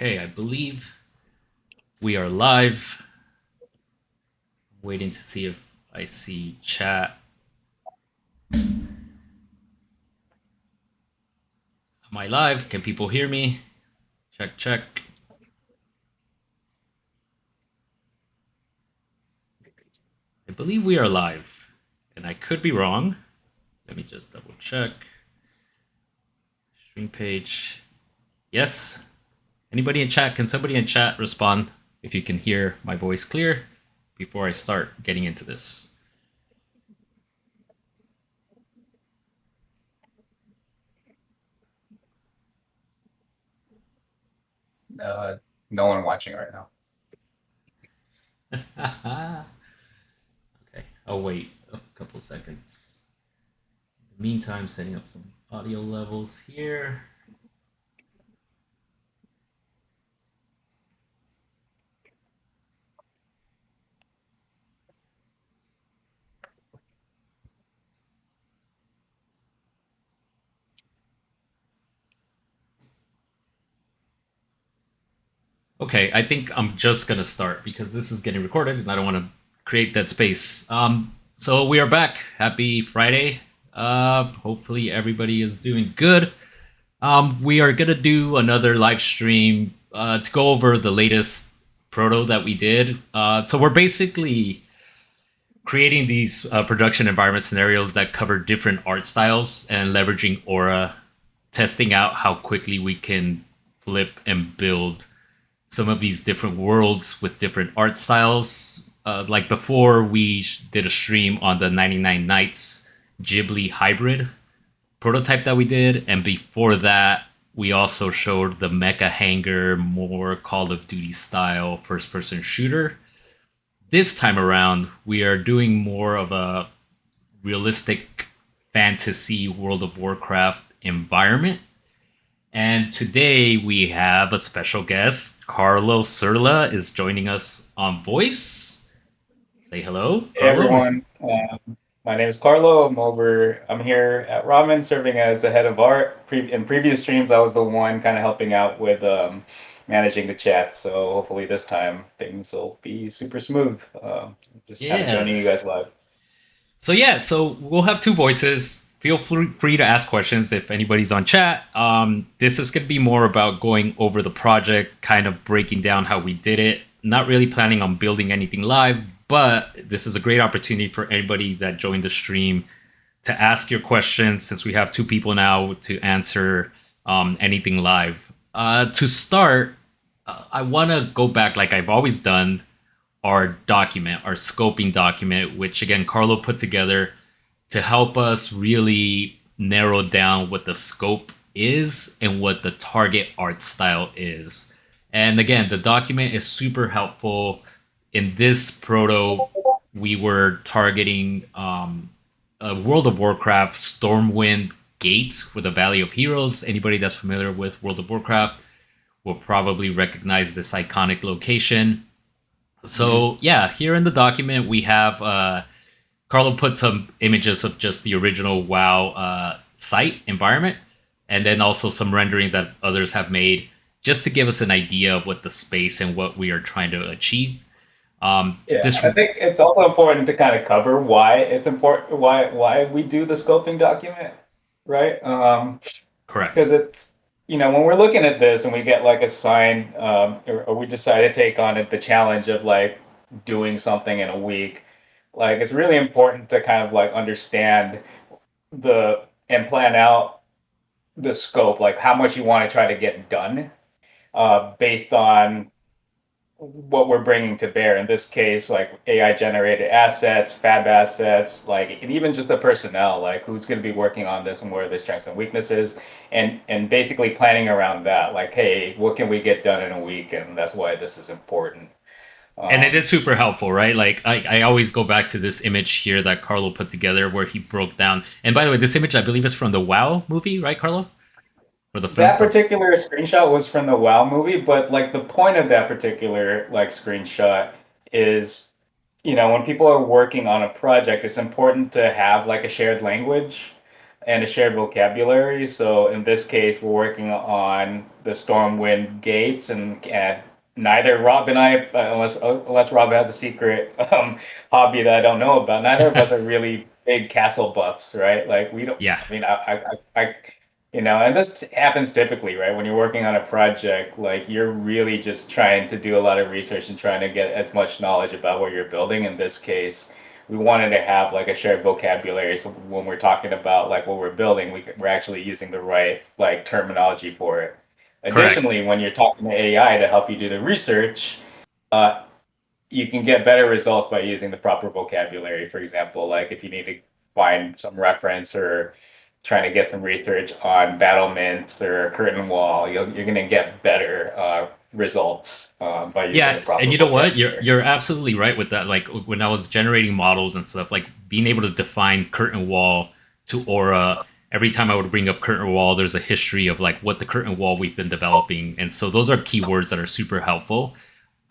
Okay, I believe we are live. Waiting to see if I see chat. Am I live? Can people hear me? Check, check. I believe we are live, and I could be wrong. Let me just double check. Stream page. Yes. Anybody in chat? Can somebody in chat respond if you can hear my voice clear before I start getting into this? No one watching right now. Okay, I'll wait a couple seconds. In the meantime, setting up some audio levels here. Okay, I think I'm just gonna start because this is getting recorded and I don't want to create that space. So we are back. Happy Friday. Hopefully everybody is doing good. We are gonna do another live stream to go over the latest proto that we did. So we're basically creating these production environment scenarios that cover different art styles and leveraging Aura, testing out how quickly we can flip and build some of these different worlds with different art styles. Like before, we did a stream on the 99 Nights Ghibli hybrid prototype that we did, and before that, we also showed the Mecha Hanger, more Call of Duty style first person shooter. This time around, we are doing more of a realistic fantasy World of Warcraft environment. And today we have a special guest. Carlo Serla is joining us on voice. Say hello, Hey Carlo. everyone, my name is Carlo. I'm here at Ramen, serving as the head of art. In previous streams, I was the one kind of helping out with managing the chat. So hopefully this time things will be super smooth. Just kind of joining Yeah. you guys live. So we'll have two voices. Feel free to ask questions if anybody's on chat. This is going to be more about going over the project, kind of breaking down how we did it. Not really planning on building anything live, but this is a great opportunity for anybody that joined the stream to ask your questions since we have two people now to answer anything live. To start, I want to go back like I've always done our document, our scoping document, which again Carlo put together to help us really narrow down what the scope is and what the target art style is. And again, the document is super helpful. In this proto, we were targeting a World of Warcraft Stormwind gate for the Valley of Heroes. Anybody that's familiar with World of Warcraft will probably recognize this iconic location. Mhm. So yeah, here in the document we have Carlo put some images of just the original WoW site environment, and then also some renderings that others have made, just to give us an idea of what the space and what we are trying to achieve. Yeah, This I think it's also important to kind of cover why it's important, why we do the scoping document, right? correct. Because it's, when we're looking at this and we get like assigned, or we decide to take on it, the challenge of like doing something in a week, like it's really important to kind of like understand and plan out the scope, like how much you want to try to get done, based on what we're bringing to bear. In this case, like AI generated assets, FAB assets, like, and even just the personnel, like who's going to be working on this and where are their strengths and weaknesses, and basically planning around that. Like, hey, what can we get done in a week? And that's why this is important. And it Um, is super helpful, right? Like I always go back to this image here that Carlo put together where he broke down. And by the way, this image I believe is from the WoW movie, right, Carlo? For the film that for particular screenshot was from the WoW movie, but like the point of that particular like screenshot is, when people are working on a project, it's important to have like a shared language. and a shared vocabulary. So in this case, we're working on the Stormwind gates, and neither Rob and I, unless Rob has a secret hobby that I don't know about, neither of us are really big castle buffs, right? Like we don't. Yeah, I mean, and this happens typically, right? When you're working on a project, like you're really just trying to do a lot of research and trying to get as much knowledge about what you're building. In this case, we wanted to have like a shared vocabulary, so when we're talking about like what we're building, we're actually using the right like terminology for it. correct. Additionally, when you're talking to AI to help you do the research, uh, you can get better results by using the proper vocabulary. For example, like if you need to find some reference or trying to get some research on battlements or curtain wall, you're going to get better results by using the Yeah, and proper you know what? vocabulary. You're absolutely right with that. Like when I was generating models and stuff, like being able to define curtain wall to aura. Every time I would bring up curtain wall, there's a history of like what the curtain wall we've been developing, and so those are keywords that are super helpful.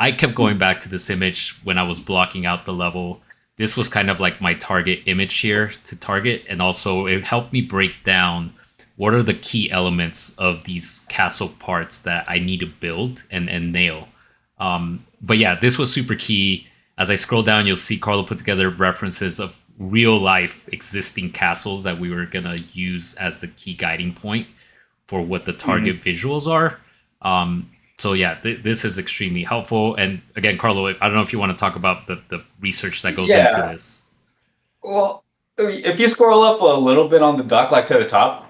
I kept going back to this image when I was blocking out the level. This was kind of like my target image here to target, and also it helped me break down what are the key elements of these castle parts that I need to build and nail. But yeah, this was super key. As I scroll down, you'll see Carlo put together references of real life existing castles that we were gonna use as the key guiding point for what the Mhm. target visuals are. So yeah, this is extremely helpful. And again, Carlo, I don't know if you want to talk about the research that goes into Yeah. this. Well, if you scroll up a little bit on the doc, like to the top,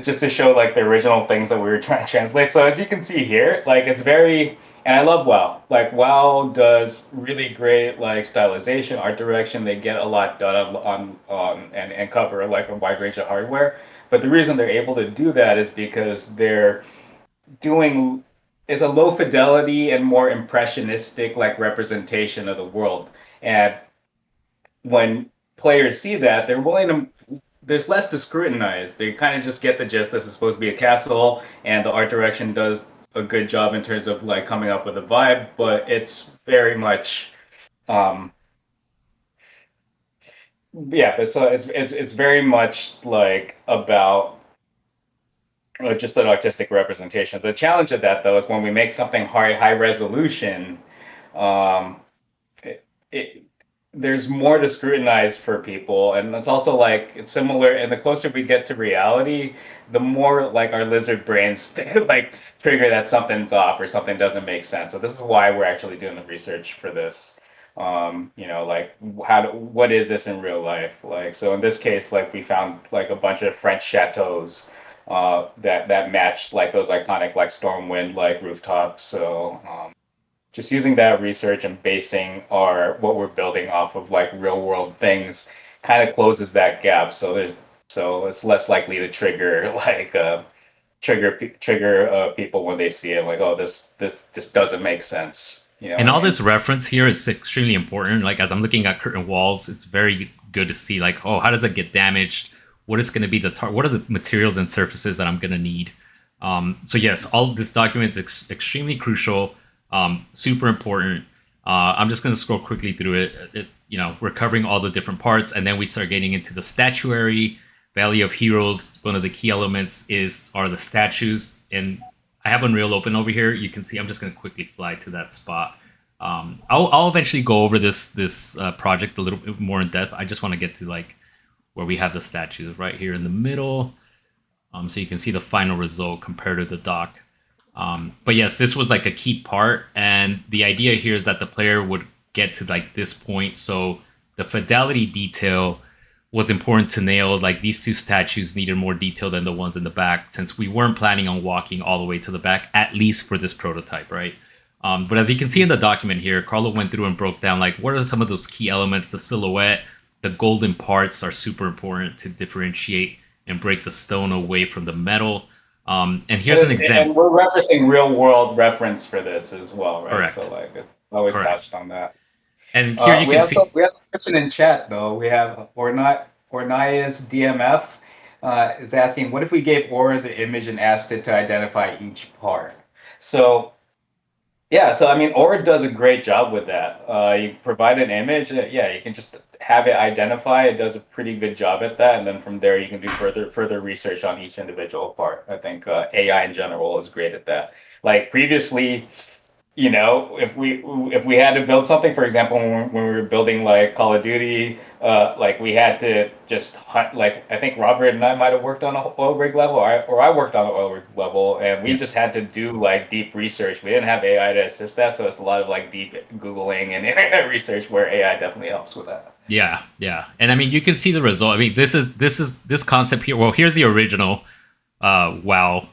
just to show like the original things that we were trying to translate. So as you can see here, like it's very, and I love WoW. Like WoW does really great like stylization, art direction. They get a lot done and cover like a wide range of hardware. But the reason they're able to do that is because they're doing is a low fidelity and more impressionistic like representation of the world. And when players see that, they're willing to there's less to scrutinize. They kind of just get the gist. This is supposed to be a castle, and the art direction does a good job in terms of like coming up with a vibe. But it's very much, um, yeah. It's very much like about just an artistic representation. The challenge of that though is when we make something high resolution, um, it, it there's more to scrutinize for people, and it's also like it's similar, and the closer we get to reality, the more like our lizard brains like trigger that something's off or something doesn't make sense. So this is why we're actually doing the research for this. Like what is this in real life? Like, so in this case, like we found like a bunch of French chateaus that matched like those iconic like Stormwind like rooftops. So just using that research and basing our what we're building off of like real world things kind of closes that gap. So it's less likely to trigger like trigger people when they see it like, oh, this doesn't make sense. You know what And I all mean? this reference here is extremely important. Like as I'm looking at curtain walls, it's very good to see like, oh, how does it get damaged? What is going to be what are the materials and surfaces that I'm going to need? So yes, all this document is extremely crucial, super important. I'm just going to scroll quickly through it. We're covering all the different parts, and then we start getting into the statuary, Valley of Heroes. One of the key elements are the statues, and I have Unreal open over here. You can see I'm just going to quickly fly to that spot. I'll eventually go over this project a little bit more in depth. I just want to get to like where we have the statues right here in the middle, so you can see the final result compared to the doc. But yes, this was like a key part, and the idea here is that the player would get to like this point. So the fidelity detail was important to nail. Like these two statues needed more detail than the ones in the back, since we weren't planning on walking all the way to the back, at least for this prototype, right? But as you can see in the document here, Carlo went through and broke down like what are some of those key elements. The silhouette, the golden parts are super important to differentiate and break the stone away from the metal. And here's an example. And we're referencing real world reference for this as well, right? So Correct. like it's always Correct. touched on that. And here you can see. We have a question in chat though. We have Ornias DMF is asking, what if we gave Aura the image and asked it to identify each part? So yeah, so I mean, Aura does a great job with that. You provide an image, yeah, you can just have it identify, it does a pretty good job at that, and then from there you can do further research on each individual part. I think AI in general is great at that. Like previously, you know, if we had to build something, for example, when we were building like Call of Duty, like we had to just hunt. Like I think Robert and I might have worked on an oil rig level, or I worked on an oil rig level, and we Yeah. just had to do like deep research. We didn't have AI to assist that, so it's a lot of like deep googling and internet research where AI definitely helps with that. Yeah, yeah, and I mean you can see the result. I mean this concept here. Well, here's the original WoW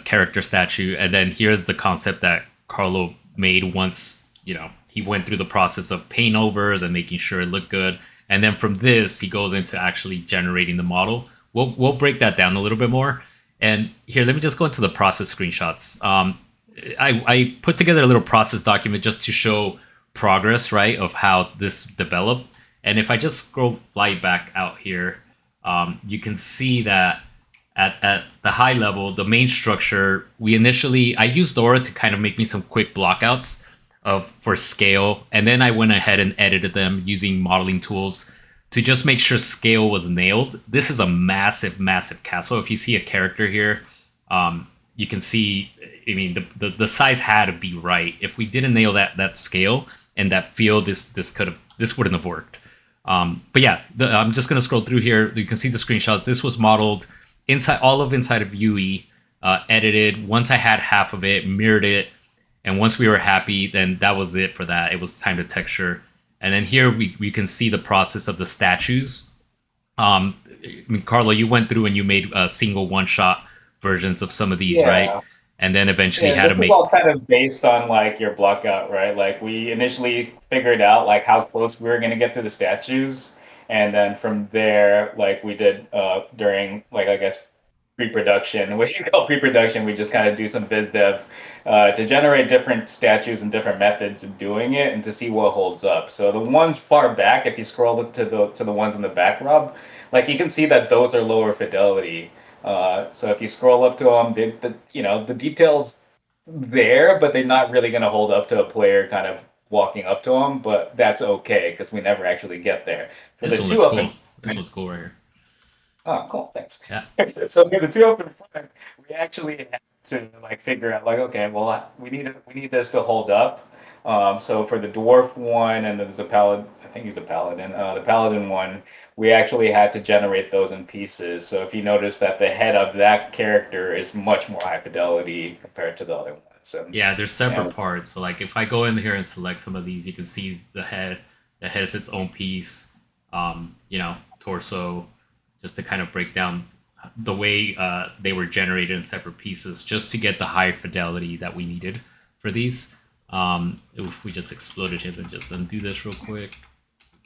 character statue, and then here's the concept that Carlo made once he went through the process of paint overs and making sure it looked good, and then from this he goes into actually generating the model. We'll break that down a little bit more. And here, let me just go into the process screenshots. I put together a little process document just to show progress, right, of how this developed. And if I just scroll fly back out here, you can see that at the high level, the main structure, I used Aura to kind of make me some quick blockouts for scale. And then I went ahead and edited them using modeling tools to just make sure scale was nailed. This is a massive, massive castle. If you see a character here, you can see, I mean, the size had to be right. If we didn't nail that scale and that feel, this wouldn't have worked. But yeah, I'm just gonna scroll through here. You can see the screenshots. This was modeled inside of UE, edited. Once I had half of it, mirrored it, and once we were happy, then that was it for that. It was time to texture. And then here we can see the process of the statues. I mean, Carlo, you went through and you made single one-shot versions of some of these, right? And then eventually had to make. This is all kind of based on like your blockout, right? Like we initially figured out like how close we were going to get to the statues, and then from there, like we did during like I guess pre-production, what you call pre-production, we just kind of do some biz dev to generate different statues and different methods of doing it, and to see what holds up. So the ones far back, if you scroll to the ones in the back, Rob, like you can see that those are lower fidelity. So if you scroll up to them, the details there, but they're not really going to hold up to a player kind of walking up to them. But that's okay because we never actually get there. For this one looks cool. This one's cool right here. Oh, cool! Thanks. Yeah. So for the two up in front, we actually had to like figure out like, okay, well, we need this to hold up. So for the dwarf one, and there's a paladin. I think he's a paladin. The paladin one, we actually had to generate those in pieces. So if you notice that the head of that character is much more high fidelity compared to the other ones. And, yeah, they're separate parts. So like if I go in here and select some of these, you can see the head. The head's its own piece. Torso, just to kind of break down the way they were generated in separate pieces, just to get the high fidelity that we needed for these. If we just exploded him and just undo this real quick,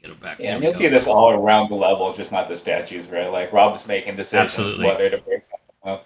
get it back. Yeah, and you'll see this all around the level, just not the statues, right? Like Rob's making decisions whether to break something up.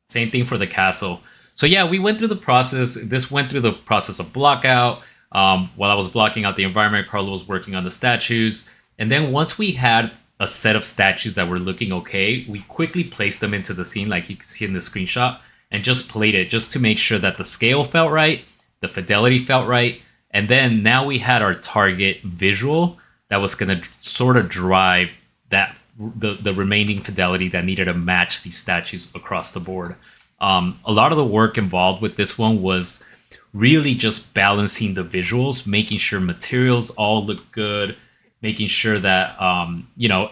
Same thing for the castle. So yeah, we went through the process. This went through the process of blockout. While I was blocking out the environment, Carlo was working on the statues. And then once we had a set of statues that were looking okay, we quickly placed them into the scene, like you can see in the screenshot, and just played it just to make sure that the scale felt right, the fidelity felt right, and then now we had our target visual that was going to sort of drive that the remaining fidelity that needed to match these statues across the board. A lot of the work involved with this one was really just balancing the visuals, making sure materials all look good, making sure that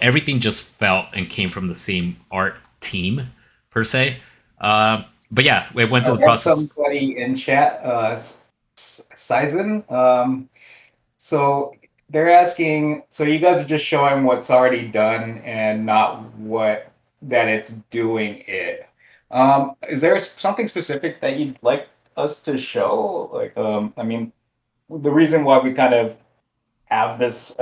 everything just felt and came from the same art team per se. But yeah, we went through the process. Somebody in chat, Sizen. So they're asking. So you guys are just showing what's already done and not what that it's doing it. Is there something specific that you'd like us to show? Like, I mean, the reason why we kind of have this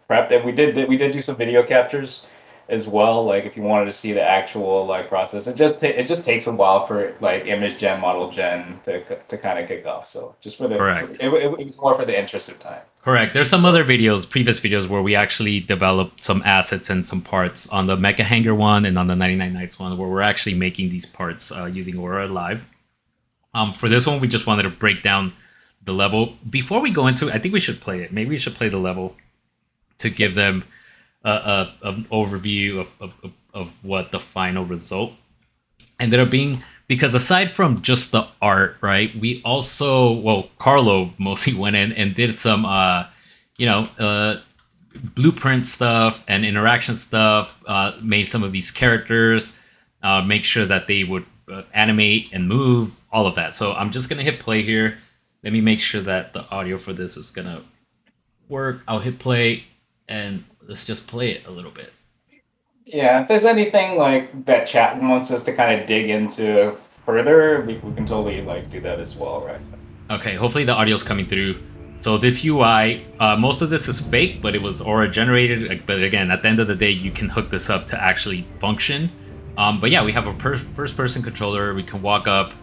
prep, and we did do some video captures as well. Like if you wanted to see the actual like process, it just takes a while for like image gen, model gen to kind of kick off. So just for the correct, it was more for the interest of time. Correct. There's some other previous videos where we actually developed some assets and some parts on the Mecha Hanger one and on the 99 Nights one, where we're actually making these parts using Aura live. For this one, we just wanted to break down the level. Before we go into it, I think we should play it. Maybe we should play the level. to give them an overview of what the final result ended up being. Because aside from just the art, right, we also, well, Carlo mostly went in and did some, blueprint stuff and interaction stuff, made some of these characters, make sure that they would animate and move, all of that. So I'm just going to hit play here. Let me make sure that the audio for this is going to work. I'll hit play and let's just play it a little bit. Yeah, if there's anything like that chat wants us to kind of dig into further, we can totally like do that as well, right? Okay, hopefully the audio's coming through. So this UI, most of this is fake, but it was Aura generated. But again, at the end of the day, you can hook this up to actually function. But yeah, we have a first-person controller. We can walk up.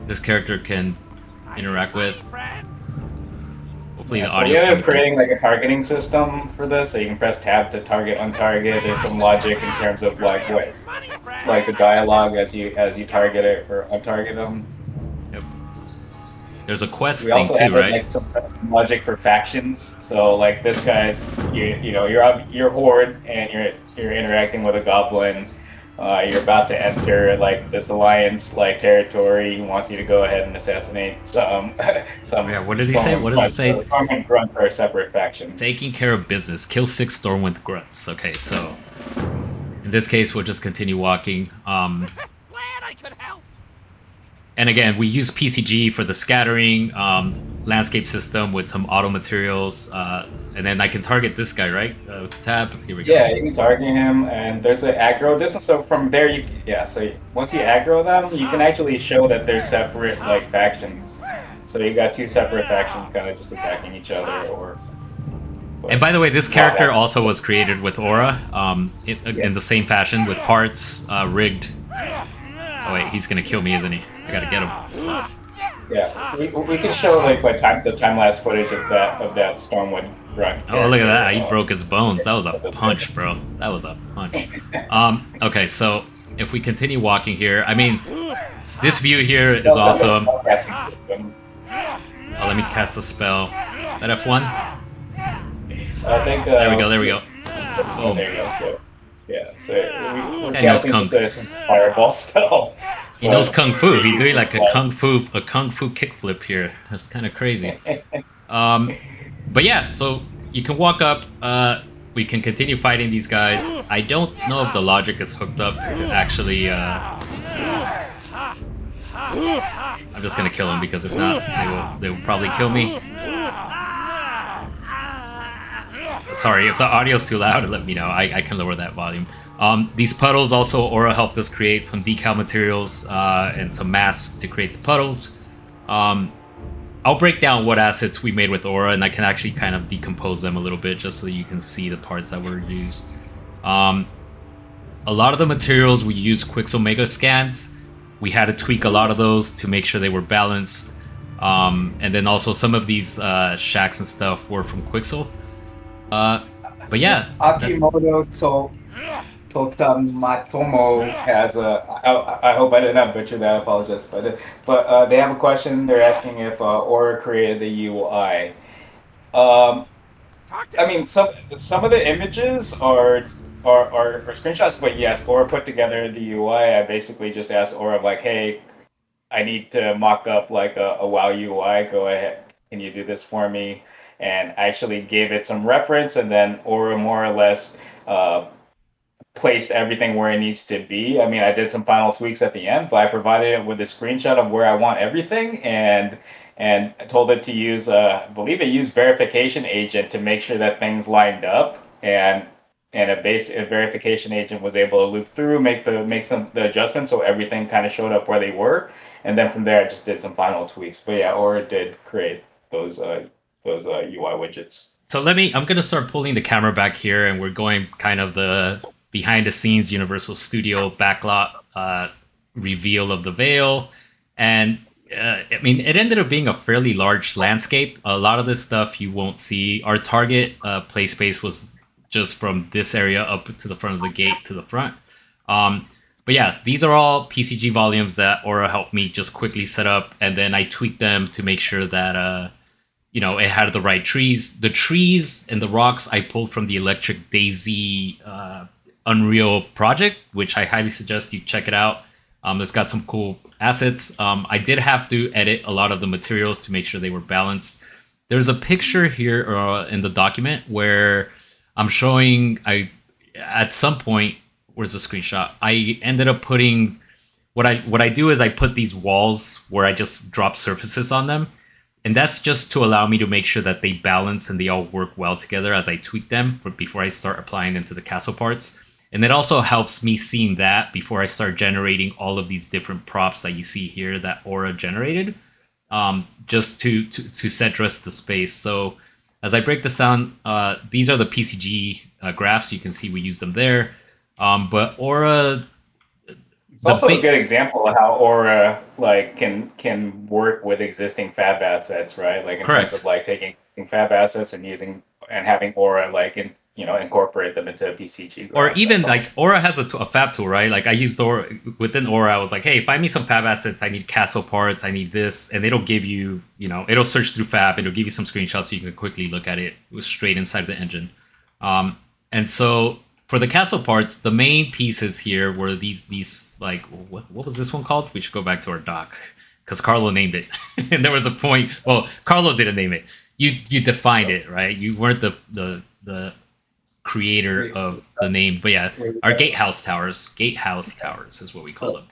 This character can interact with. Hopefully the audio. So we ended up creating like a targeting system for this, so you can press tab to target, untarget. There's some logic in terms of like what, like the dialogue as you target it or untarget them. Yep. There's a quest we thing also too, added, right? Like some logic for factions. So like this guy's, you're horde and you're interacting with a goblin. You're about to enter like this alliance like territory. He wants you to go ahead and assassinate some. Yeah, what did he say? What does it say? Stormwind grunts are a separate faction. Taking care of business. Kill 6 Stormwind grunts. Okay, so in this case, we'll just continue walking. Glad I could help. And again, we use PCG for the scattering landscape system with some auto materials. And then I can target this guy, right? Tab. Here we go. Yeah, you can target him, and there's an aggro distance. So from there, so once you aggro them, you can actually show that they're separate like factions. So you got 2 separate factions kind of just attacking each other, And by the way, this character also was created with Aura, in the same fashion with parts rigged. Oh wait, he's gonna kill me, isn't he? I gotta get him. Yeah, we can show like the time lapse footage of that Stormwind grunt. Oh, look at that! He broke his bones. That was a punch, bro. That was a punch. Okay, so if we continue walking here, I mean, this view here is awesome. Oh, let me cast a spell. Is that F1? I think. There we go. There we go. Oh, there you go. So, yeah, so we're casting this fireball spell. He knows kung fu. He's doing like a kung fu kickflip here. That's kind of crazy. But yeah, so you can walk up. We can continue fighting these guys. I don't know if the logic is hooked up to actually. I'm just gonna kill him because if not, they will probably kill me. Sorry, if the audio's too loud, let me know. I can lower that volume. These puddles also, Aura helped us create some decal materials and some masks to create the puddles. I'll break down what assets we made with Aura, and I can actually kind of decompose them a little bit just so you can see the parts that were used. A lot of the materials we used Quixel Mega Scans. We had to tweak a lot of those to make sure they were balanced. And then also some of these shacks and stuff were from Quixel. But yeah. Akimoto Totamatomo has I hope I did not butcher that, I apologize. But they have a question. They're asking if Aura created the UI. I mean, some of the images are screenshots, but yes, Aura put together the UI. I basically just asked Aura, like, hey, I need to mock up like a WoW UI. Go ahead, can you do this for me? And actually gave it some reference, and then Aura more or less placed everything where it needs to be. I mean, I did some final tweaks at the end, but I provided it with a screenshot of where I want everything, and I told it to use, I believe it used verification agent to make sure that things lined up, and a verification agent was able to loop through, make the adjustments, so everything kind of showed up where they were, and then from there I just did some final tweaks. But yeah, Aura did create those UI widgets. So I'm gonna start pulling the camera back here, and we're going kind of the behind the scenes Universal Studio backlot reveal of the Veil. And I mean, it ended up being a fairly large landscape. A lot of this stuff you won't see. Our target play space was just from this area up to the front of the gate to the front. But yeah, these are all PCG volumes that Aura helped me just quickly set up, and then I tweaked them to make sure that it had the right trees. The trees and the rocks I pulled from the Electric Daisy Unreal project, which I highly suggest you check it out. It's got some cool assets. I did have to edit a lot of the materials to make sure they were balanced. There's a picture here in the document where I'm showing at some point, where's the screenshot? I ended up putting what I do is I put these walls where I just drop surfaces on them. And that's just to allow me to make sure that they balance and they all work well together as I tweak them before I start applying them to the castle parts. And it also helps me seeing that before I start generating all of these different props that you see here that Aura generated, just to set dress the space. So as I break this down, these are the PCG graphs. You can see we use them there. But Aura... It's also a good example of how Aura can work with existing FAB assets, right? Like in terms of like taking FAB assets and having Aura incorporate them into a PCG. Or even like Aura has a FAB tool, right? Like I used Aura within Aura. I was like, hey, find me some FAB assets. I need castle parts. I need this, and it'll give you, it'll search through FAB. It'll give you some screenshots so you can quickly look at it straight inside the engine. And so for the castle parts, the main pieces here were these like what was this one called? We should go back to our doc because Carlo named it, and there was a point. Well, Carlo didn't name it. You defined it, right? You weren't the creator of the name, but yeah, our gatehouse towers. Gatehouse towers is what we call them.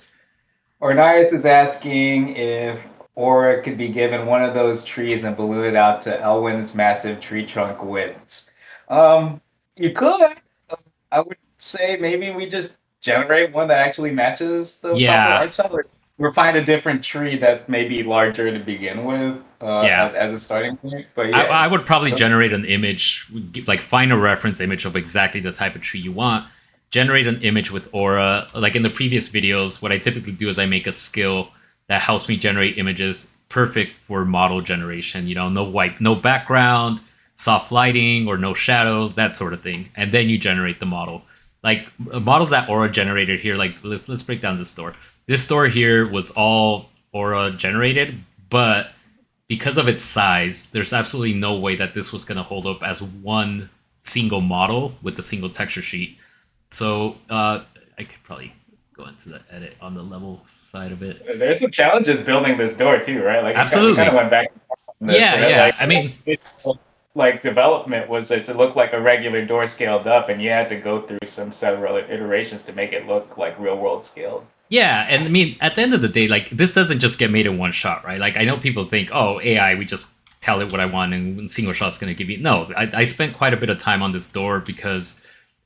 Ornias is asking if Aura could be given one of those trees and balloon it out to Elwyn's massive tree trunk widths. You could. I would say maybe we just generate one that actually matches the art style, or find a different tree that's maybe larger to begin with as a starting point. But yeah, I would probably generate an image, like find a reference image of exactly the type of tree you want, generate an image with Aura. Like in the previous videos, what I typically do is I make a skill that helps me generate images perfect for model generation. No background, soft lighting or no shadows, that sort of thing, and then you generate the model. Like models that Aura generated here, like let's break down this store. This store here was all Aura generated, but because of its size, there's absolutely no way that this was going to hold up as one single model with a single texture sheet. So I could probably go into the edit on the level side of it. There's some challenges building this door too, right? Like absolutely, kind of went back. Yeah. Like, I mean, development was to look like a regular door scaled up, and you had to go through several iterations to make it look like real world scaled. Yeah, and I mean, at the end of the day, like this doesn't just get made in one shot, right? Like I know people think, oh, AI, we just tell it what I want, and single shot's going to give you. No, I spent quite a bit of time on this door because,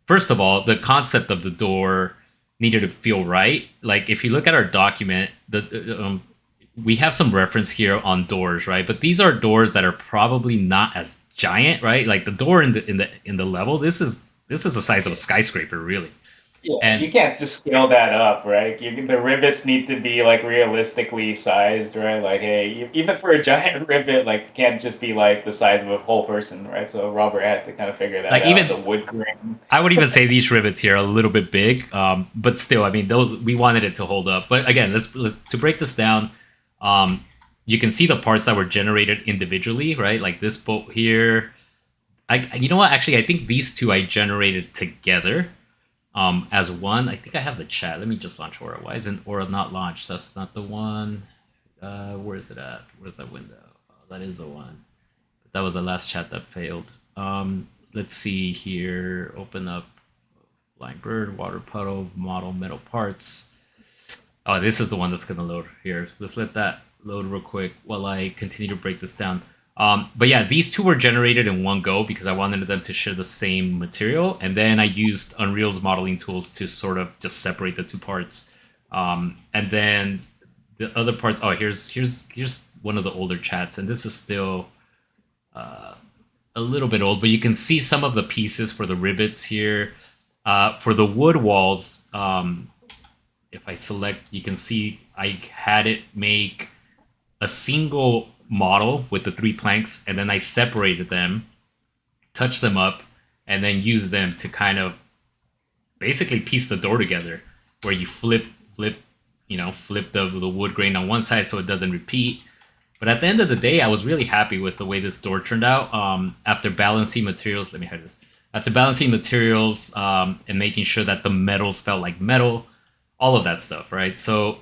first of all, the concept of the door needed to feel right. Like if you look at our document, we have some reference here on doors, right? But these are doors that are probably not as giant, right? Like the door in the level, this is the size of a skyscraper, really. Yeah, and you can't just scale that up, right? The rivets need to be like realistically sized, right? Like, hey, even for a giant rivet, like it can't just be like the size of a whole person, right? So Robert had to kind of figure that out. Even the wood grain. I would even say these rivets here are a little bit big, but still, I mean, we wanted it to hold up. But again, let's to break this down. You can see the parts that were generated individually, right? Like this boat here. You know what? Actually, I think these two I generated together. As one. I think I have the chat. Let me just launch Aura. Why isn't Aura not launched? That's not the one. Where is it at? Where's that window? Oh, that is the one. That was the last chat that failed. Let's see here. Open up Flying Bird, Water Puddle, Model, Metal Parts. Oh, this is the one that's going to load here. Let's let that load real quick while I continue to break this down. But yeah, these two were generated in one go because I wanted them to share the same material. And then I used Unreal's modeling tools to sort of just separate the two parts. And then the other parts, here's one of the older chats. And this is still a little bit old, but you can see some of the pieces for the rivets here. For the wood walls, if I select, you can see I had it make a single model with the 3 planks, and then I separated them, touched them up, and then used them to kind of basically piece the door together, where you flip the wood grain on one side so it doesn't repeat, But at the end of the day, I was really happy with the way this door turned out. After balancing materials, let me hide this. After balancing materials and making sure that the metals felt like metal, all of that stuff, right? So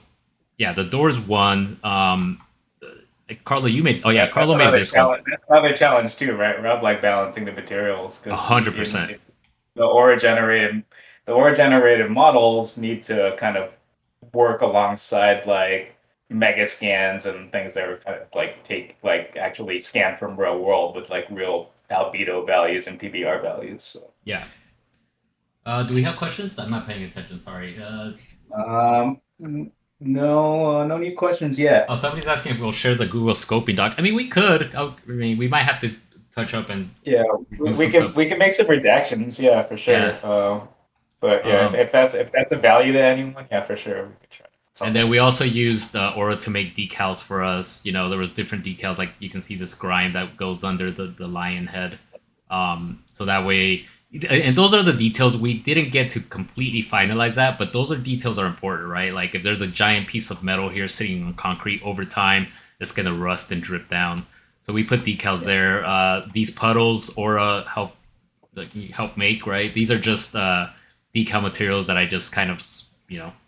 yeah, the doors won. Carlo, you made. Oh yeah, Carlo made this one. That's another challenge too, right? Rob, like balancing the materials, because 100%. the aura generated models need to kind of work alongside like mega scans and things that are kind of like actually scan from real world with like real albedo values and PBR values. So. Yeah. Do we have questions? I'm not paying attention. Sorry. No, no new questions yet. Oh, somebody's asking if we'll share the Google scoping doc. I mean, we could. I mean, we might have to touch up and yeah, we can make some redactions. Yeah, for sure. Yeah. But yeah, if that's a value to anyone, yeah, for sure we could try. And then we also used Aura to make decals for us. You know, there was different decals. Like you can see this grime that goes under the lion head. So that way, and those are the details. We didn't get to completely finalize that, but those details are important, right? Like if there's a giant piece of metal here sitting on concrete, over time, it's gonna rust and drip down. So we put decals there. These puddles Aura help make, right? These are just decal materials that I just kind of,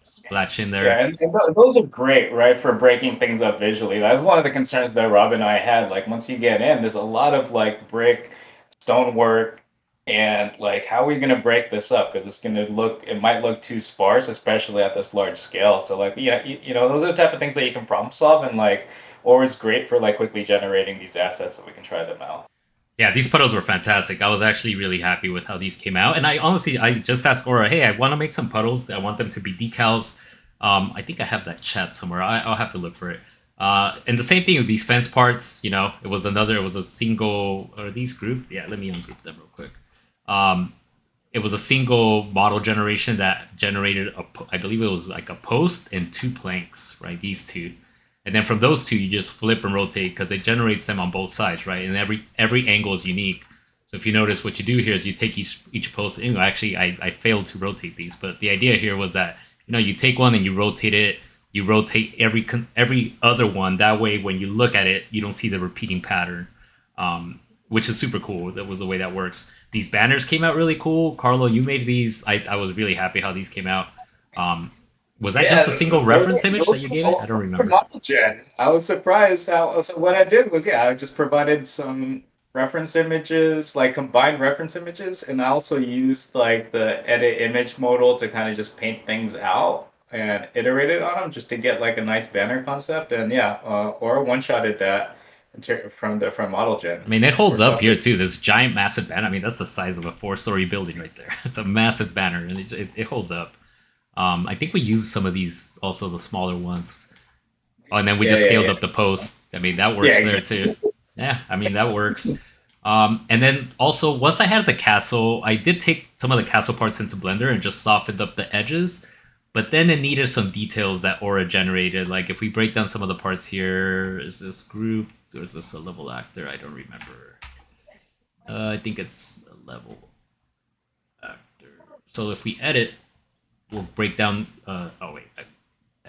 splash in there. Yeah, and those are great, right, for breaking things up visually. That's one of the concerns that Rob and I had. Like once you get in, there's a lot of like brick, stonework, and like how are we gonna break this up? Because it might look too sparse, especially at this large scale. So like, yeah, those are the type of things that you can problem solve, and like, or it's great for like quickly generating these assets so we can try them out. Yeah, these puddles were fantastic. I was actually really happy with how these came out. And I just asked Aura, hey, I want to make some puddles. I want them to be decals. I think I have that chat somewhere. I'll have to look for it. And the same thing with these fence parts. It was a single. Are these grouped? Yeah, let me ungroup them real quick. It was a single model generation that generated I believe it was like a post and 2 planks, right? These two. And then from those two, you just flip and rotate because it generates them on both sides, right? And every angle is unique. So if you notice, what you do here is you take each post. Actually, I failed to rotate these, but the idea here was that you take one and you rotate it. You rotate every other one. That way, when you look at it, you don't see the repeating pattern, which is super cool. That was the way that works. These banners came out really cool. Carlo, you made these. I was really happy how these came out. Was that just a single reference image that you gave it? I don't remember. Model gen. I was surprised how. So what I did was, I just provided some reference images, like combined reference images, and I also used like the edit image modal to kind of just paint things out and iterated on them just to get like a nice banner concept. And Aura one-shotted that from model gen. I mean, it holds up here too. This giant, massive banner. I mean, that's the size of a 4-story building right there. It's a massive banner, and it holds up. I think we used some of these, also the smaller ones. Oh, and then we just scaled up the post. I mean, that works there too. Yeah, I mean, that works. And then also, once I had the castle, I did take some of the castle parts into Blender and just softened up the edges. But then it needed some details that Aura generated. Like if we break down some of the parts here, is this group? Or is this a level actor? I don't remember. I think it's a level actor. So if we edit, we'll break down. Oh wait, I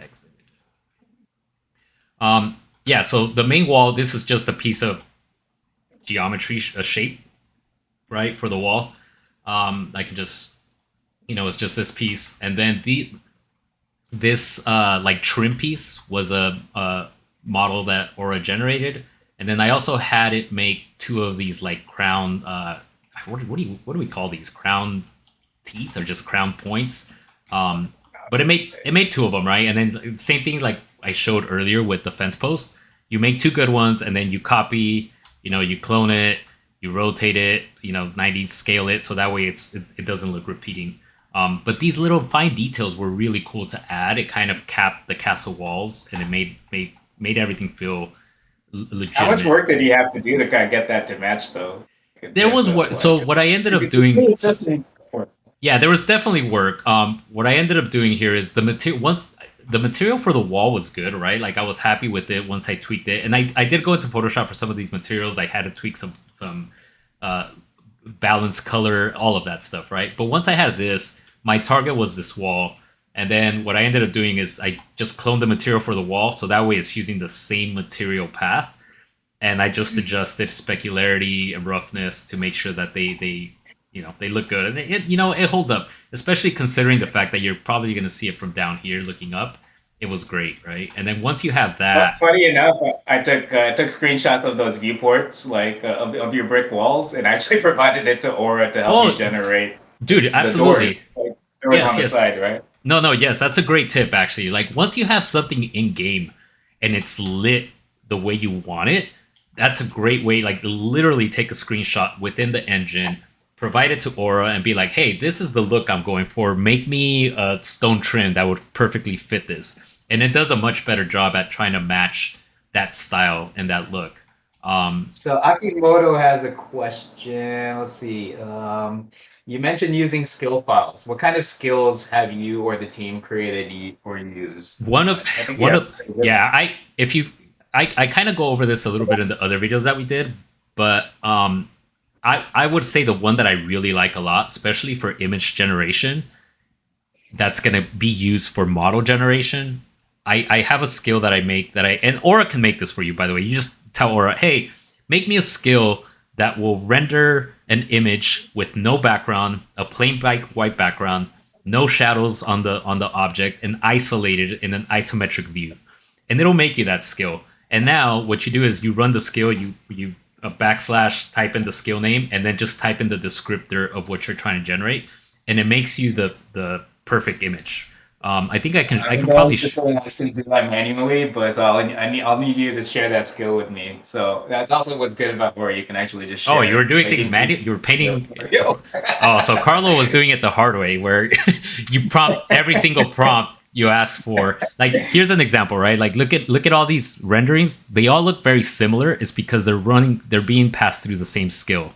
exited. Yeah. So the main wall. This is just a piece of geometry, a shape, right, for the wall. I can just, it's just this piece, and then this like trim piece was a model that Aura generated, and then I also had it make 2 of these like crown. What do we call these? Crown teeth or just crown points? But it made 2 of them, right? And then same thing like I showed earlier with the fence post. You make 2 good ones, and then you copy, you clone it, you rotate it, 90 scale it, so that way it doesn't look repeating. But these little fine details were really cool to add. It kind of capped the castle walls, and it made everything feel legitimate. How much work did you have to do to kind of get that to match, though? There was what I ended up doing. Yeah, there was definitely work. What I ended up doing here is the material for the wall was good, right? Like I was happy with it once I tweaked it, and I did go into Photoshop for some of these materials. I had to tweak some balance, color, all of that stuff, right? But once I had this, my target was this wall, And then what I ended up doing is I just cloned the material for the wall, so that way it's using the same material path. And I just adjusted specularity and roughness to make sure that they they look good, and it holds up, especially considering the fact that you're probably going to see it from down here looking up. It was great, right? And then once you have that, Funny enough, I took screenshots of those viewports, like of your brick walls, and actually provided it to Aura to help you generate dude, absolutely, the doors, doors yes, on the side, right? No, yes, that's a great tip actually. Like once you have something in game and it's lit the way you want it, that's a great way. Like literally take a screenshot within the engine, provide it to Aura, and be like, "Hey, this is the look I'm going for. Make me a stone trim that would perfectly fit this." And it does a much better job at trying to match that style and that look. So Akimoto has a question. Let's see. You mentioned using skill files. What kind of skills have you or the team created or used? I kind of go over this a little bit in the other videos that we did, but I would say the one that I really like a lot, especially for image generation, that's going to be used for model generation. I have a skill that I make and Aura can make this for you, by the way. You just tell Aura, hey, make me a skill that will render an image with no background, a plain white background, no shadows on the object, and isolated in an isometric view. And it'll make you that skill. And now what you do is you run the skill, you a backslash, type in the skill name, and then just type in the descriptor of what you're trying to generate, and it makes you the perfect image. I think I can probably just so nice to do that manually, but I'll need you to share that skill with me. So that's also what's good about where you can actually just share. Oh, you were doing things manually. You were painting. Oh, so Carlo was doing it the hard way, where you prompt every single prompt you ask for. Like, here's an example, right? Like, look at all these renderings. They all look very similar. It's because they're being passed through the same skill.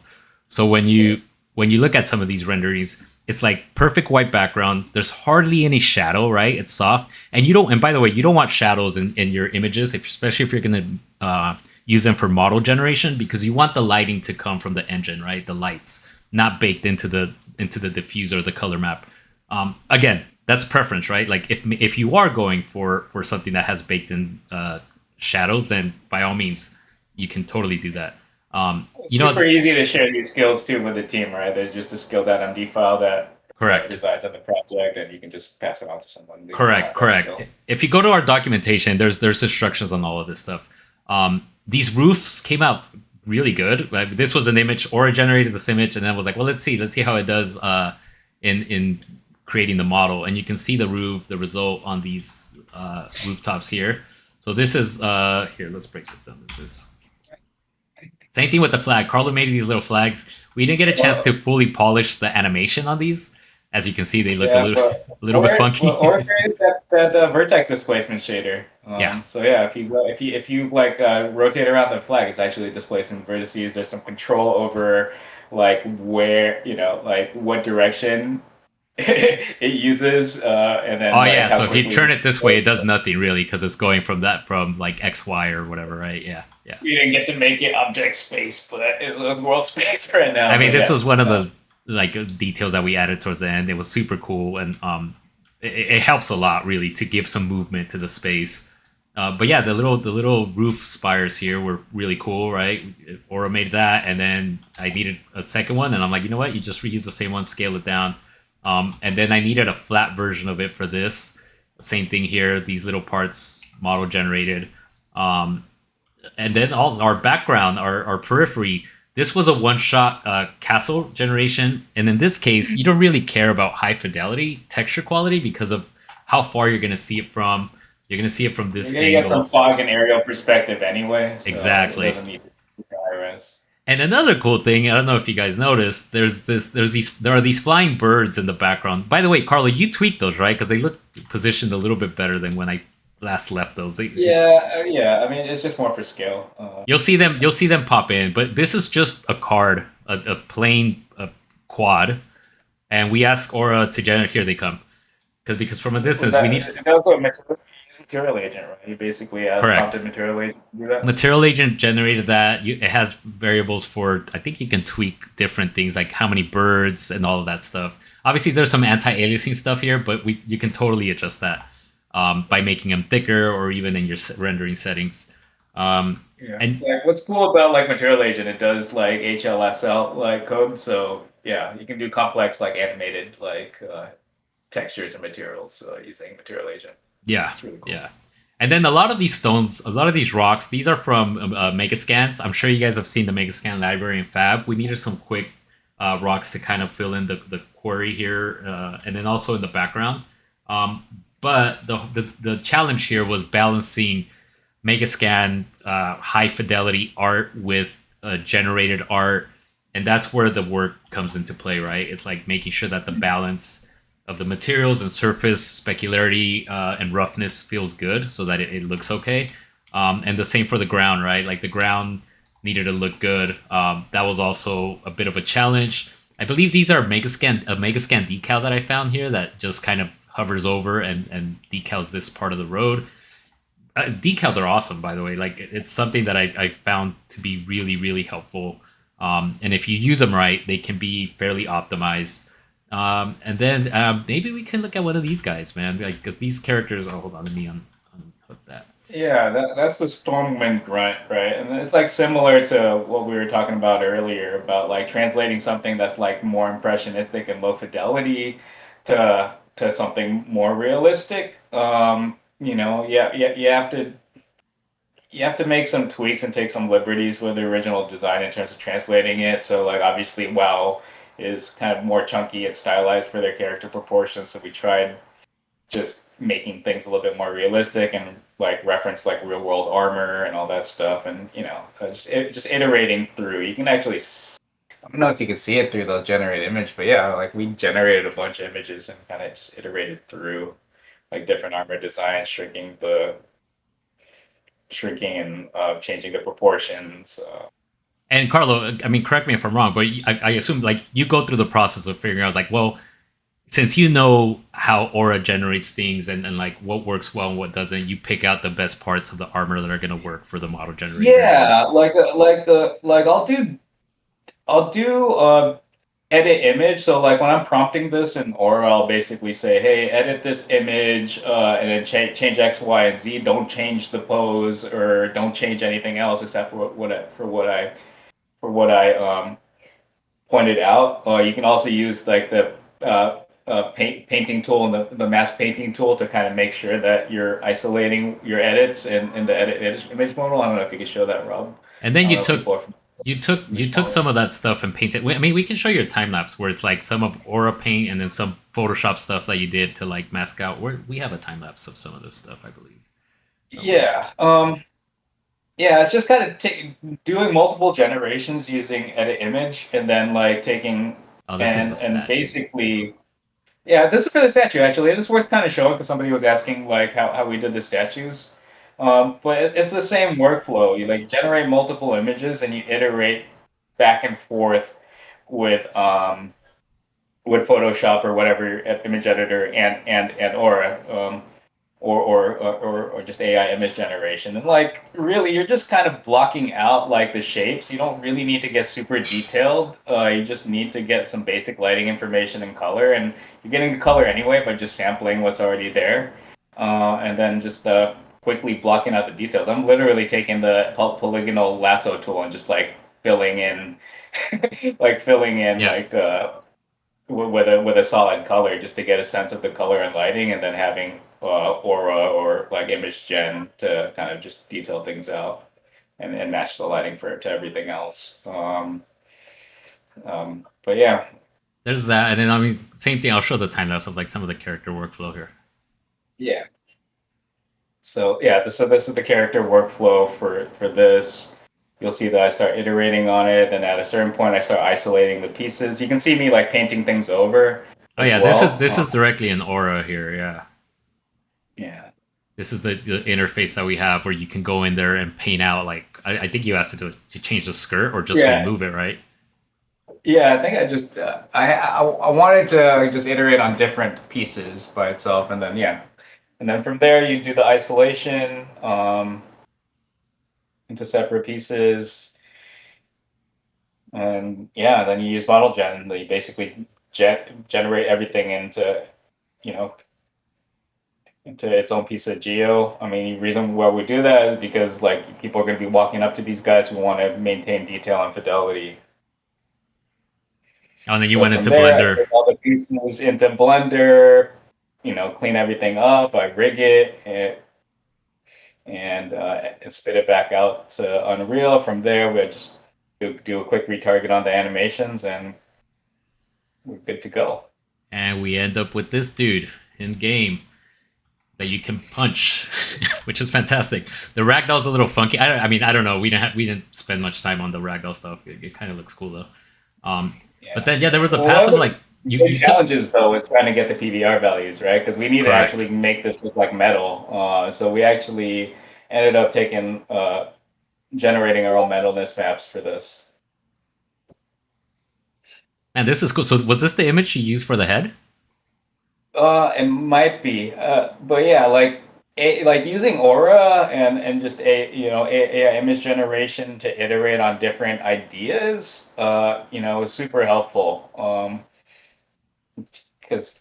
So when you look at some of these renderings, it's like perfect white background. There's hardly any shadow, right? It's soft. And by the way, you don't want shadows in your images, especially if you're going to use them for model generation, because you want the lighting to come from the engine, right? The lights, not baked into the diffuser, the color map. Again, that's preference, right? Like if you are going for something that has baked in shadows, then by all means, you can totally do that. It's super easy to share these skills too with the team, right? There's just a skill.md file that resides on the project, and you can just pass it on to someone. Correct. If you go to our documentation, there's instructions on all of this stuff. These roofs came out really good. This was an image, Aura generated this image, and then was like, well, let's see how it does in creating the model. And you can see the result on these rooftops here. So this is here. Let's break this down. This is. Same thing with the flag. Carlo made these little flags. We didn't get a chance to fully polish the animation on these. As you can see, they look a little bit funky. Or created that vertex displacement shader. So yeah, if you like rotate around the flag, it's actually displacing vertices. There's some control over like where like what direction it uses, and then. Oh yeah, so if you turn it this way, it does nothing really because it's going from like X, Y or whatever, right? Yeah. We didn't get to make it object space, but it was world space right now. I mean, this was one of the details that we added towards the end. It was super cool, and it helps a lot really to give some movement to the space. But yeah, the little roof spires here were really cool, right? Aura made that, and then I needed a second one, and I'm like, you know what? You just reuse the same one, scale it down. And then I needed a flat version of it for this. Same thing here. These little parts model generated. And then also our background, our periphery. This was a one-shot castle generation. And in this case, you don't really care about high fidelity texture quality because of how far you're going to see it from. You're going to see it from this angle. You get some fog and aerial perspective anyway. So exactly. It doesn't need to be high-res. And another cool thing, I don't know if you guys noticed, there are these flying birds in the background. By the way, Carlo, you tweaked those, right? Because they look positioned a little bit better than when I last left those. Yeah. I mean, it's just more for scale. You'll see them pop in, but this is just a card, a plain quad, and we ask Aura to generate. Here they come, because from a distance we need. material agent, right? You basically have Correct. prompted material agent to do that. Material agent generated that. It has variables for, I think you can tweak different things like how many birds and all of that stuff. Obviously, there's some anti-aliasing stuff here, but you can totally adjust that by making them thicker or even in your rendering settings. Yeah. And Like what's cool about like material agent, it does like HLSL like code. So yeah, you can do complex like animated like textures and materials using material agent. yeah, It's really cool. yeah. And then a lot of these stones, a lot of these rocks, these are from Megascans. I'm sure you guys have seen the Megascan library in FAB. We needed some quick rocks to kind of fill in the quarry here, and then also in the background. But the challenge here was balancing Megascan high fidelity art with generated art, and that's where the work comes into play, right? It's like making sure that the balance of the materials and surface specularity and roughness feels good, so that it looks okay. And the same for the ground, right? Like the ground needed to look good. That was also a bit of a challenge. I believe these are a Megascan decal that I found here that just kind of hovers over and decals this part of the road. Decals are awesome, by the way. Like it's something that I found to be really, really helpful. And if you use them right, they can be fairly optimized. And then maybe we can look at one of these guys, man. Like because these characters. Oh, hold on, let me unhook that. Yeah, that's the Stormwind grunt, right? And it's like similar to what we were talking about earlier about like translating something that's like more impressionistic and low fidelity to something more realistic. You have to make some tweaks and take some liberties with the original design in terms of translating it. So like obviously WoW is kind of more chunky and stylized for their character proportions, so we tried just making things a little bit more realistic and like reference like real world armor and all that stuff, and just iterating through. You can actually, I don't know if you can see it through those generated image, but yeah, like we generated a bunch of images and kind of just iterated through like different armor designs, shrinking and changing the proportions. And Carlo, I mean, correct me if I'm wrong, but I assume like you go through the process of figuring out, like, well, since you know how Aura generates things and like what works well and what doesn't, you pick out the best parts of the armor that are going to work for the model generator. Yeah, like I'll do edit image. So like when I'm prompting this in Aura, I'll basically say, hey, edit this image and then change X, Y, and Z. Don't change the pose or don't change anything else except for what I pointed out. You can also use like the painting tool and the mask painting tool to kind of make sure that you're isolating your edits in the edit image model. I don't know if you could show that, Rob. And then you took some of that stuff and painted. I mean, we can show you a time lapse where it's like some of Aura paint and then some Photoshop stuff that you did to like mask out. We have a time lapse of some of this stuff, I believe. Yeah. Yeah, it's just kind of doing multiple generations using edit image and then like taking and basically. Yeah, this is for the statue, actually. It is worth kind of showing because somebody was asking like how we did the statues. But it's the same workflow. You like generate multiple images and you iterate back and forth with Photoshop or whatever image editor and Aura. Or just AI image generation. And like really you're just kind of blocking out like the shapes. You don't really need to get super detailed. You just need to get some basic lighting information and color, and you're getting the color anyway by just sampling what's already there. And then just quickly blocking out the details. I'm literally taking the polygonal lasso tool and just like filling in with a solid color just to get a sense of the color and lighting, and then having Aura or like image gen to kind of just detail things out and match the lighting to everything else. But yeah, there's that, and then I mean, same thing. I'll show the time lapse of like some of the character workflow here. Yeah. So this is the character workflow for this. You'll see that I start iterating on it, and at a certain point, I start isolating the pieces. You can see me like painting things over. Oh yeah, this is directly in Aura here. Yeah. Yeah. This is the interface that we have where you can go in there and paint out like I think you asked it to change the skirt or just remove it, right? Yeah, I think I just I wanted to just iterate on different pieces by itself, and then And then from there, you do the isolation into separate pieces. And yeah, then you use model gen. You basically generate everything into, you know, into its own piece of geo. I mean, the reason why we do that is because like people are going to be walking up to these guys who want to maintain detail and fidelity. Oh, and then you So went from into there, I Blender. take all the pieces into Blender, clean everything up. I rig it and spit it back out to Unreal. From there, we just do a quick retarget on the animations, and we're good to go. And we end up with this dude in game that you can punch, which is fantastic. The ragdoll's a little funky. I don't know. We didn't spend much time on the ragdoll stuff. It kind of looks cool though. Yeah. But then there was a Well, passive one like of the you big took. challenges though is trying to get the PBR values right because we need to Correct. actually make this look like metal. So we actually ended up generating our own metalness maps for this. And this is cool. So was this the image you used for the head? It might be, but yeah, like using Aura and just AI image generation to iterate on different ideas, is super helpful. Because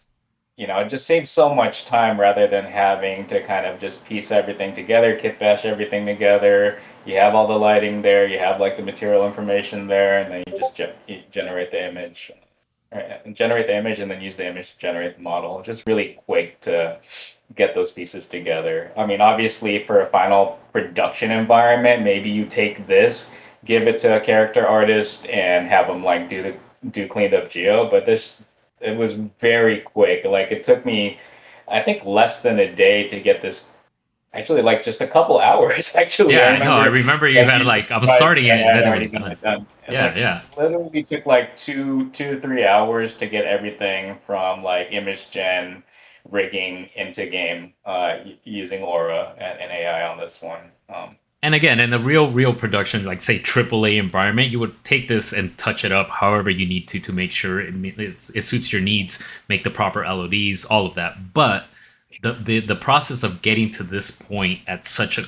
it just saves so much time rather than having to kind of just piece everything together, kit bash everything together. You have all the lighting there, you have like the material information there, and then you just you generate the image. Right, and generate the image and then use the image to generate the model. Just really quick to get those pieces together. I mean, obviously, for a final production environment, maybe you take this, give it to a character artist, and have them like do cleaned up geo. But it was very quick. Like it took me, I think, less than a day to get this. Actually, like just a couple hours. Actually, I Yeah, no, I remember remember you like had being like I was surprised starting that it and I had then it already was gotten done. it done. It Yeah, like yeah. literally took like two to 3 hours to get everything from like image gen rigging into game using Aura and AI on this one. And again, in a real production, like say AAA environment, you would take this and touch it up however you need to make sure it suits your needs, make the proper LODs, all of that. But the process of getting to this point at such a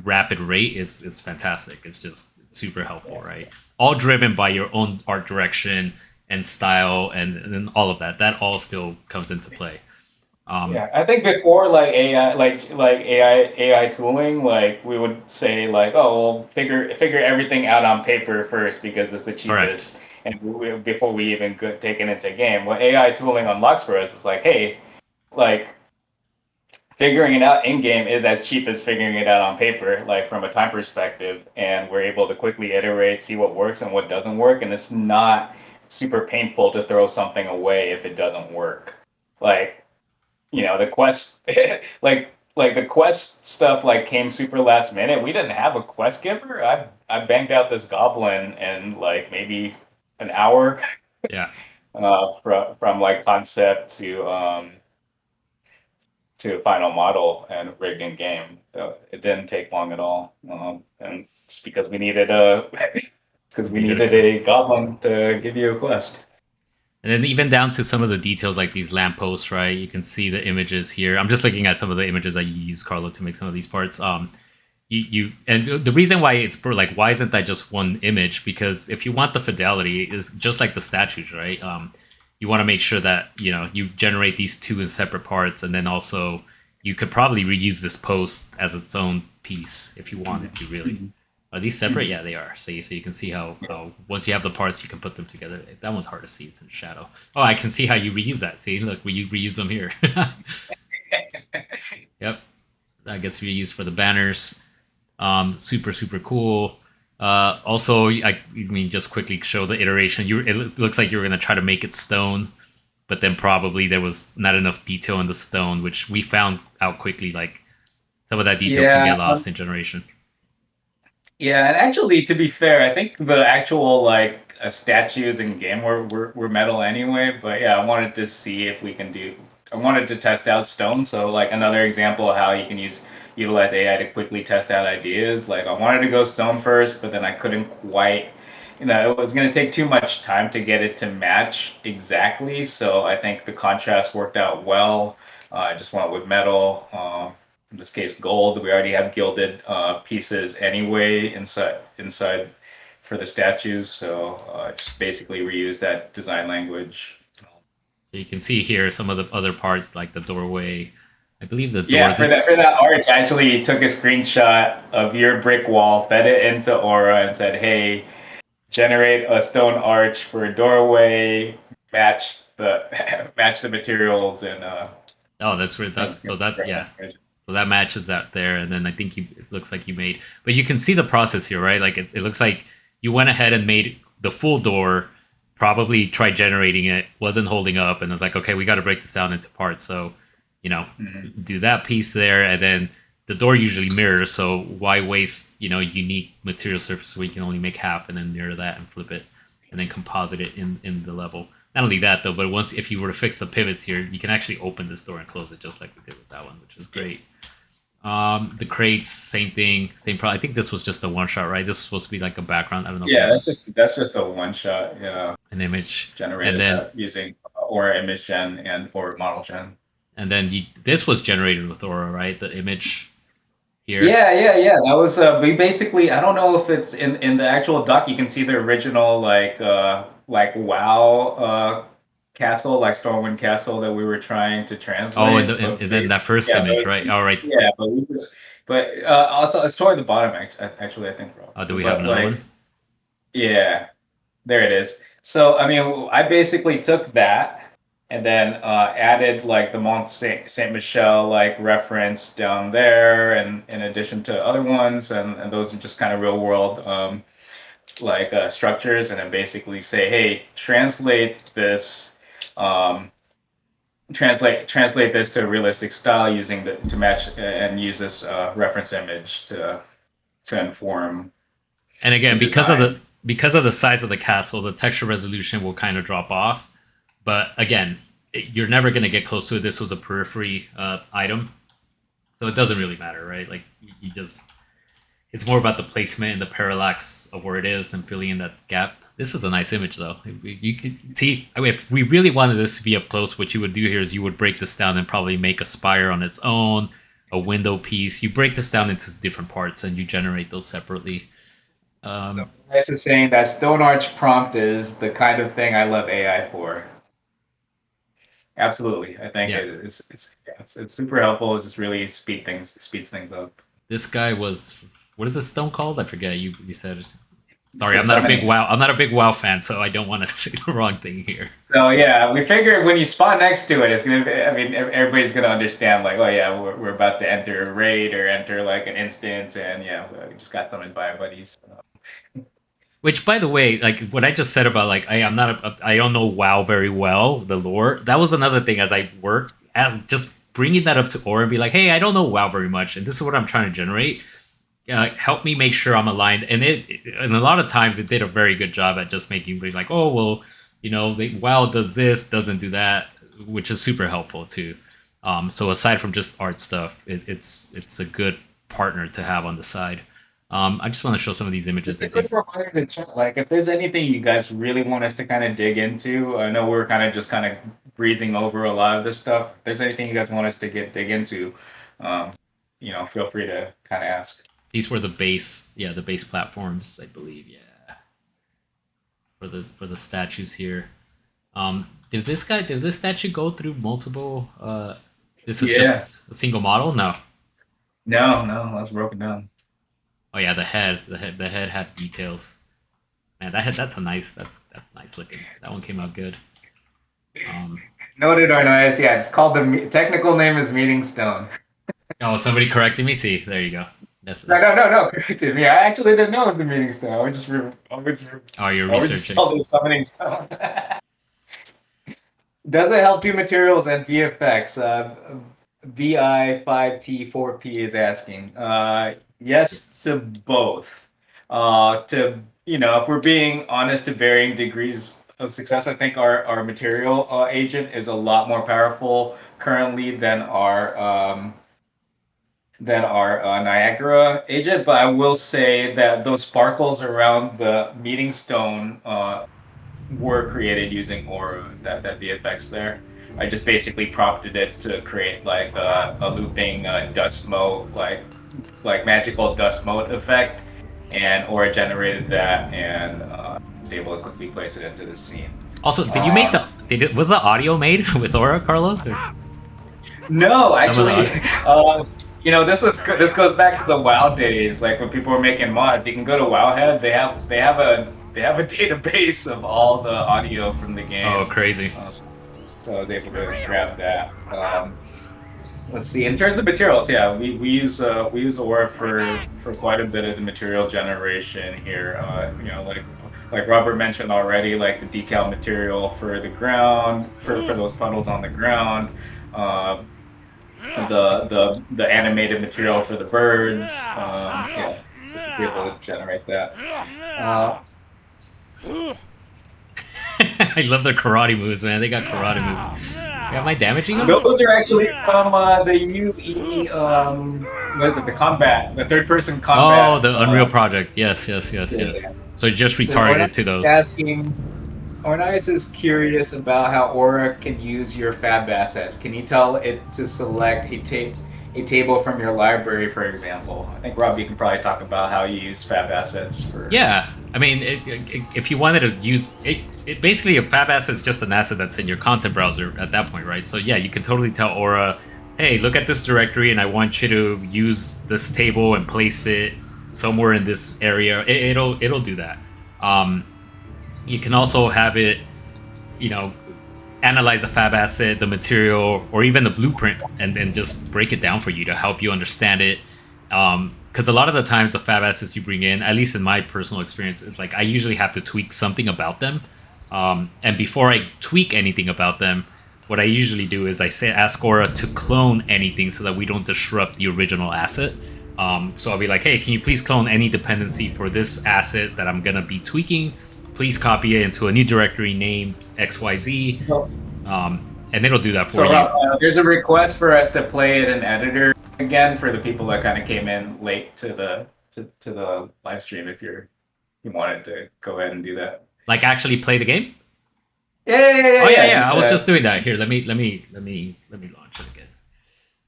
rapid rate is fantastic. It's just super helpful, right? All driven by your own art direction and style and all of that. That all still comes into play. Yeah, I think before like AI, like AI tooling, like we would say like, oh, well, figure everything out on paper first because it's the Correct. cheapest, and before we even take it into game. What AI tooling unlocks for us is like, hey, like figuring it out in game is as cheap as figuring it out on paper, like from a time perspective, and we're able to quickly iterate, see what works and what doesn't work, and it's not super painful to throw something away if it doesn't work. Like the quest like the quest stuff like came super last minute. We didn't have a quest giver. I banged out this goblin in like maybe an hour Yeah. from like concept to final model and rigged in game. So it didn't take long at all. And it's because we needed a because You we needed needed a a goblin to give you a quest. And then even down to some of the details like these lampposts, right? You can see the images here. I'm just looking at some of the images that you use, Carlo, to make some of these parts. And the reason why like why isn't that just one image? Because if you want the fidelity, is just like the statues, right? You want to make sure that you generate these two in separate parts, and then also you could probably reuse this post as its own piece if you wanted to, really. Are these separate? Yeah, they are. So you can see how once you have the parts, you can put them together. That one's hard to see. It's in shadow. Oh, I can see how you reuse that. See, look, we reuse them here. Yep, that gets reused for the banners. Super cool. Also, I mean, just quickly show the iteration. It looks like you were gonna try to make it stone, but then probably there was not enough detail in the stone, which we found out quickly. Like some of that detail can Yeah, get lost in generation. yeah, and actually, to be fair, I think the actual like statues in game were metal anyway. But yeah, I wanted to see if we can do. I wanted to test out stone. So like another example of how you can utilize AI to quickly test out ideas. Like I wanted to go stone first, but then I couldn't quite. It was going to take too much time to get it to match exactly. So I think the contrast worked out well. I just went with metal. In this case, gold. We already have gilded pieces anyway inside for the statues, so just basically reuse that design language. So you can see here some of the other parts, like the doorway. I believe the door. Yeah, for that arch, I actually took a screenshot of your brick wall, fed it into Aura, and said, "Hey, generate a stone arch for a doorway. Match the match the materials and." Oh, that's where that's so that yeah. So that matches that there, and then I think it looks like you made, but you can see the process here, right? Like it looks like you went ahead and made the full door, probably tried generating it, wasn't holding up, and was like, okay, we got to break this down into parts. So, do that piece there, and then the door usually mirrors. So why waste, unique material surface where you can only make half, and then mirror that and flip it, and then composite it in the level. Not only that though, but if you were to fix the pivots here, you can actually open this door and close it just like we did with that one, which is great. The crates, same thing, same problem. I think this was just a one shot, right? This was supposed to be like a background. I don't know. Yeah, that's just a one shot. Yeah. An image generated and then, using Aura Image Gen and or Model Gen. And then this was generated with Aura, right? The image here. Yeah. That was we basically. I don't know if it's in the actual doc. You can see the original like WoW castle, like Stormwind castle that we were trying to translate. Oh, is that that first image, right? All right. Yeah, but also it's toward the bottom actually, I think. Bro. Oh, do we have another one? Yeah, there it is. So I mean, I basically took that and then added like the Mont Saint Michel like reference down there, and in addition to other ones, and those are just kind of real world structures, and then basically say, hey, translate this. Translate this to a realistic style using to match and use this reference image to inform. And again, because of the size of the castle, the texture resolution will kind of drop off. But again, you're never going to get close to it. This was a periphery item, so it doesn't really matter, right? Like it's more about the placement and the parallax of where it is and filling in that gap. This is a nice image, though. You can see, I mean, if we really wanted this to be up close, what you would do here is you would break this down and probably make a spire on its own, a window piece. You break this down into different parts and you generate those separately. So Bryce is saying that Stone Arch prompt is the kind of thing I love AI for. Absolutely, I think it's super helpful. It just really speeds things up. This guy was, what is this stone called? I forget. You said it. Sorry, I'm not a big WoW fan, so I don't want to say the wrong thing here. So yeah, we figured when you spawn next to it, it's gonna be, I mean, everybody's gonna understand like, oh yeah, we're about to enter a raid or enter like an instance, and yeah, we just got summoned by our buddies. Which, by the way, like what I just said about like I don't know WoW very well, the lore. That was another thing as I work as just bringing that up to Aura and be like, hey, I don't know WoW very much, and this is what I'm trying to generate. Help me make sure I'm aligned, and and a lot of times it did a very good job at just making me like, oh well, WoW does this, doesn't do that, which is super helpful too. So aside from just art stuff, it's a good partner to have on the side. I just want to show some of these images. It's a good reminder to check, like if there's anything you guys really want us to kind of dig into. I know we're kind of breezing over a lot of this stuff. If there's anything you guys want us to dig into, feel free to kind of ask. These were the base platforms, I believe. Yeah, for the statues here. Did this statue go through multiple? This is just a single model. No, that's broken down. Oh yeah, the head had details. Man, that's nice looking. That one came out good. Noted or noise, yeah, it's called the technical name is Meeting Stone. Oh, somebody corrected me. See, there you go. No, corrected me. I actually didn't know it was the Meeting Stone. I was you're researching. Called it Summoning Stone. Does it help do materials and VFX? VI5T4P is asking. Yes to both. If we're being honest, to varying degrees of success, I think our material agent is a lot more powerful currently than our Niagara agent. But I will say that those sparkles around the Meeting Stone were created using Aura, that VFX there. I just basically prompted it to create like a looping dust mote, like magical dust mote effect, and Aura generated that and was able to quickly place it into the scene. Also, did you make was the audio made with Aura, Carlo? No, actually, this goes back to the WoW days. Like when people were making mods, you can go to Wowhead. They have a database of all the audio from the game. Oh, crazy! So I was able to grab that. Let's see. In terms of materials, yeah, we use Aura for quite a bit of the material generation here. Like Robert mentioned already, like the decal material for the ground, for those puddles on the ground. The animated material for the birds. Yeah, to be able to generate that. I love their karate moves, man. They got karate moves. Am I damaging them? Those are actually from the UE. What is it? The third-person combat. Oh, the Unreal Project. Yes. So just retargeted to those. Ornice is curious about how Aura can use your FAB assets. Can you tell it to select a table from your library, for example? I think, Rob, you can probably talk about how you use FAB assets for... Yeah, I mean, if you wanted to use... It basically, a FAB asset is just an asset that's in your content browser at that point, right? So yeah, you can totally tell Aura, hey, look at this directory and I want you to use this table and place it somewhere in this area. It'll do that. You can also have it, analyze a FAB asset, the material, or even the blueprint, and then just break it down for you to help you understand it. Because a lot of the times the FAB assets you bring in, at least in my personal experience, it's like I usually have to tweak something about them. And before I tweak anything about them, what I usually do is ask Aura to clone anything so that we don't disrupt the original asset. So I'll be like, hey, can you please clone any dependency for this asset that I'm going to be tweaking? Please copy it into a new directory named XYZ, and it'll do that for you. There's a request for us to play it in editor again for the people that kind of came in late to the live stream. If you wanted to go ahead and do that, like actually play the game. Yeah. Oh yeah. I was just doing that. Here, let me launch it again.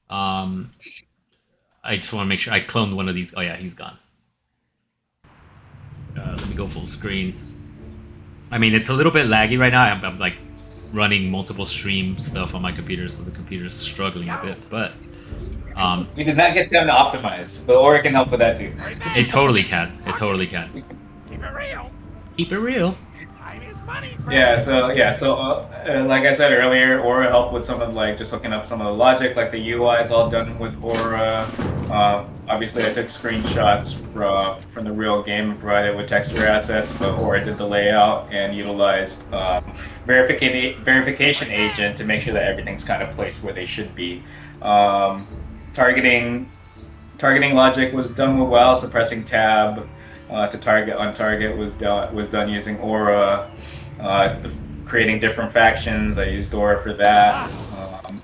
I just want to make sure I cloned one of these. Oh yeah, he's gone. Let me go full screen. I mean, it's a little bit laggy right now. I'm like running multiple stream stuff on my computer, so the computer's struggling a bit. But we did not get time to optimize, but Aura can help with that too. It totally can. Keep it real. Keep it real. Time is money. So like I said earlier, Aura helped with some of just hooking up some of the logic, like the UI is all done with Aura. Obviously, I took screenshots from the real game and provided with texture assets, but Aura did the layout and utilized verification agent to make sure that everything's kind of placed where they should be. Targeting logic was done with WoW, so pressing tab to target on target was done using Aura. Creating different factions, I used Aura for that.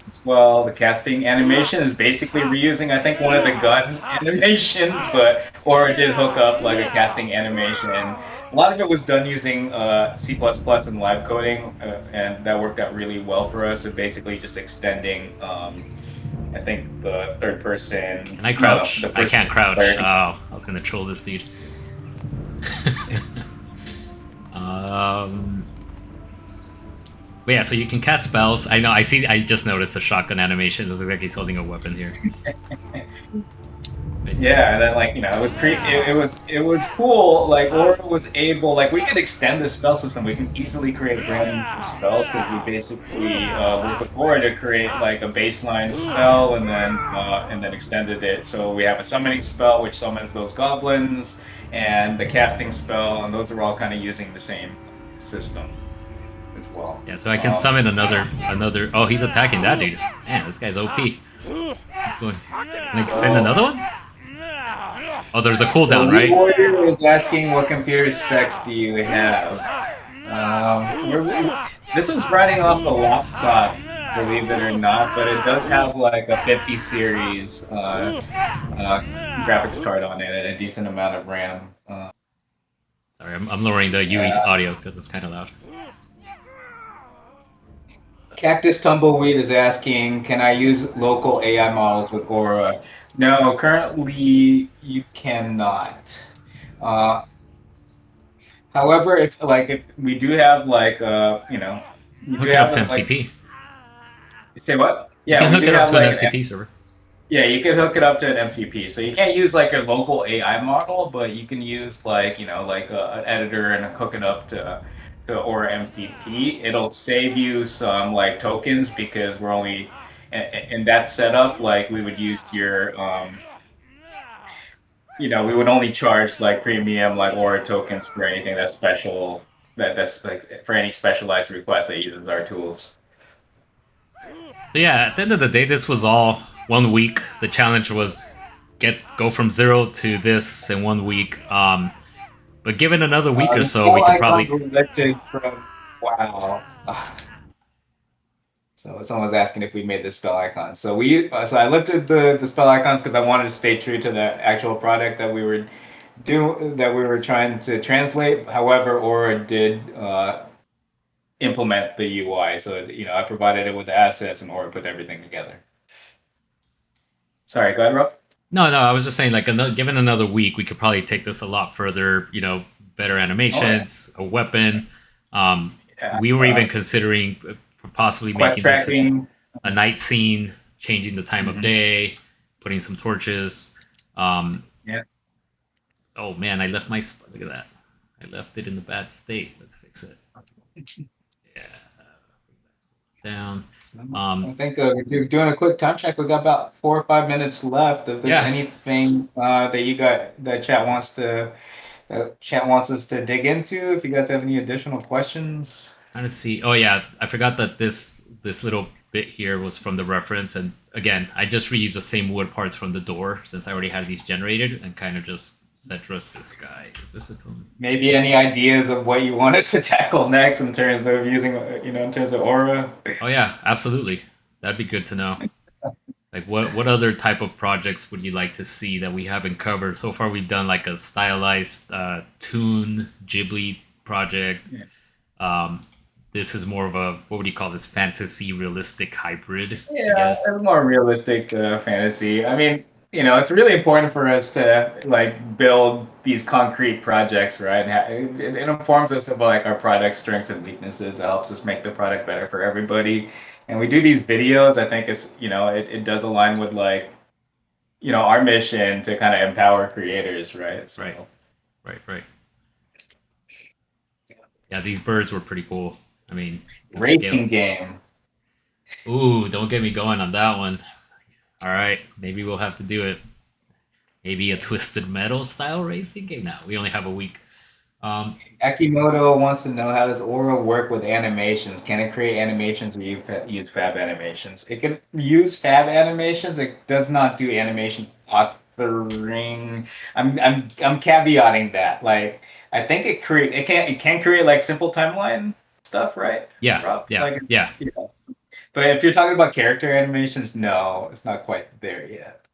As well, the casting animation is basically reusing, I think, one of the gun animations, but Aura did hook up like a casting animation. And a lot of it was done using C++ and live coding, and that worked out really well for us. So basically just extending, I think, the third person. Can I crouch? I can't crouch. Oh, I was going to troll this dude. But yeah, so you can cast spells. I know. I just noticed the shotgun animation. It looks like he's holding a weapon here. Yeah, and then it was cool. Like Aura was able, we could extend the spell system. We can easily create brand new spells because we basically worked with Aura to create like a baseline spell and then extended it. So we have a summoning spell which summons those goblins, and the casting spell, and those are all kind of using the same system as well. Yeah, so I can summon another. Oh, he's attacking that dude. Man, this guy's OP. He's going. Can I send another one? Oh, there's a cooldown, right? Warrior is asking what computer specs do you have. This is running off the laptop, believe it or not, but it does have like a 50 series graphics card on it and a decent amount of RAM. Sorry, I'm lowering the UE's audio because it's kind of loud. Cactus Tumbleweed is asking, can I use local AI models with Aura? No, currently you cannot. Uh, However, if we do have we do Hook it up have to like MCP. say what? You Yeah, can we hook do it up have to an like MCP server. yeah, you can hook it up to an MCP. So you can't use like a local AI model, but you can use an editor and hook it up to Aura MCP. It'll save you some like tokens because we're only in that setup. Like we would use your we would only charge like premium like Aura tokens for anything that's special. That's like for any specialized request that uses our tools. So yeah, at the end of the day, this was all 1 week. The challenge was go from 0 to this in 1 week. But given another week or The so, we spell could icons probably. were lifted from wow. So someone's asking if we made the spell icons. So I lifted the spell icons because I wanted to stay true to the actual product that we were trying to translate. However, Aura did implement the UI. So I provided it with the assets and Aura put everything together. Sorry, go ahead, Rob. No, I was just saying, like, given another week, we could probably take this a lot further. Better animations, a weapon. We were even considering possibly making this a night scene, changing the time of day, putting some torches. Yeah. Oh man, I left my look at that. I left it in a bad state. Let's fix it. Yeah. Down. I think we're doing a quick time check. We got about 4 or 5 minutes left. If there's anything that chat wants us to dig into, if you guys have any additional questions. Trying to see. Oh yeah, I forgot that this little bit here was from the reference, and again, I just reused the same wood parts from the door since I already had these generated, and kind of just set dress this guy. Is this its own? Maybe any ideas of what you want us to tackle next in terms of using, in terms of Aura? Oh yeah, absolutely. That'd be good to know. Like what other type of projects would you like to see that we haven't covered so far? We've done like a stylized Toon Ghibli project. Yeah. This is more of a, what would you call this, fantasy realistic hybrid? Yeah, it's more realistic fantasy. I mean, it's really important for us to like build these concrete projects, right? It informs us about like our product strengths and weaknesses. It helps us make the product better for everybody. And we do these videos. I think it does align with like, our mission to kind of empower creators, right? So. Right. Yeah, these birds were pretty cool. I mean, racing game. Ooh, don't get me going on that one. All right, maybe we'll have to do it. Maybe a Twisted Metal style racing game. No, we only have a week. Akimoto wants to know, how does Aura work with animations? Can it create animations or use FAB animations? It can use FAB animations. It does not do animation authoring. I'm caveating that. Like, I think it can create like simple timeline stuff, right? Yeah. Rob? Yeah. But if you're talking about character animations, no, it's not quite there yet.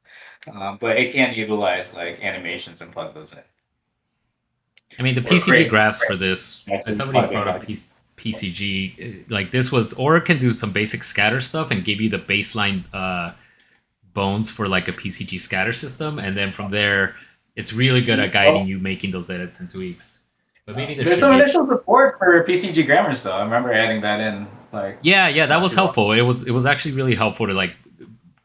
But it can utilize like animations and plug those in. I mean, the PCG graphs for this, and somebody brought up PCG, like this was, Aura can do some basic scatter stuff and give you the baseline bones for like a PCG scatter system, and then from there, it's really good at guiding you making those edits and tweaks. But maybe there's some initial support for PCG grammars though. I remember adding that in. Like yeah, that was helpful. It was actually really helpful to like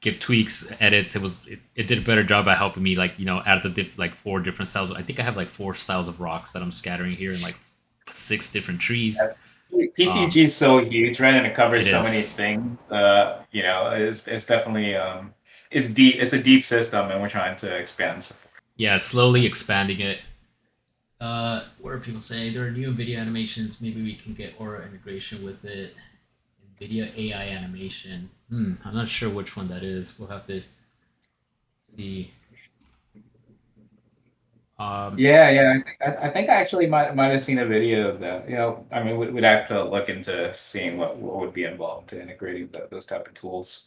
give tweaks, edits. It did a better job at helping me like add the 4 different styles. I think I have like 4 styles of rocks that I'm scattering here in like 6 different trees. PCG is so huge, right? And it covers so many things. It's definitely it's deep. It's a deep system, and we're trying to expand. Yeah, slowly expanding it. What are people saying? There are new NVIDIA animations. Maybe we can get Aura integration with it. NVIDIA AI animation. I'm not sure which one that is. We'll have to see. Yeah. I think I actually might have seen a video of that. I mean, we'd have to look into seeing what would be involved in integrating those type of tools.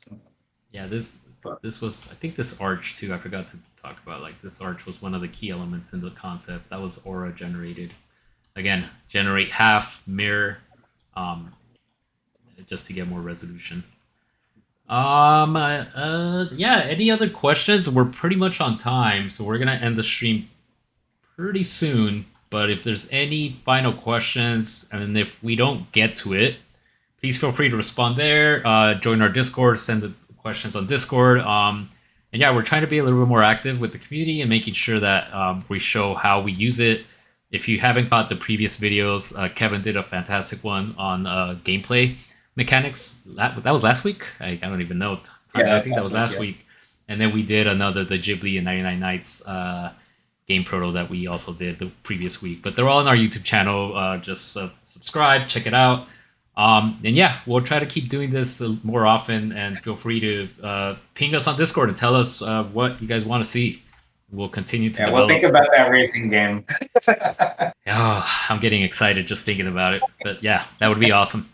Yeah, this was, I think this arch too. I forgot to talk about, like, this arch was one of the key elements in the concept. That was Aura generated. Again, generate half mirror. just to get more resolution. Yeah. Any other questions? We're pretty much on time, so we're gonna end the stream pretty soon. But if there's any final questions, and if we don't get to it, please feel free to respond there. Join our Discord, send the questions on Discord. And yeah, we're trying to be a little bit more active with the community and making sure that we show how we use it. If you haven't caught the previous videos, Kevin did a fantastic one on gameplay mechanics. That was last week? I don't even know. Yeah, I think that was last week. And then we did another, the Ghibli and 99 Nights game proto that we also did the previous week. But they're all on our YouTube channel. Just subscribe, check it out. And yeah, we'll try to keep doing this more often, and feel free to ping us on Discord and tell us what you guys want to see. We'll continue to develop. We'll think about that racing game. Oh, I'm getting excited just thinking about it. But yeah, that would be awesome.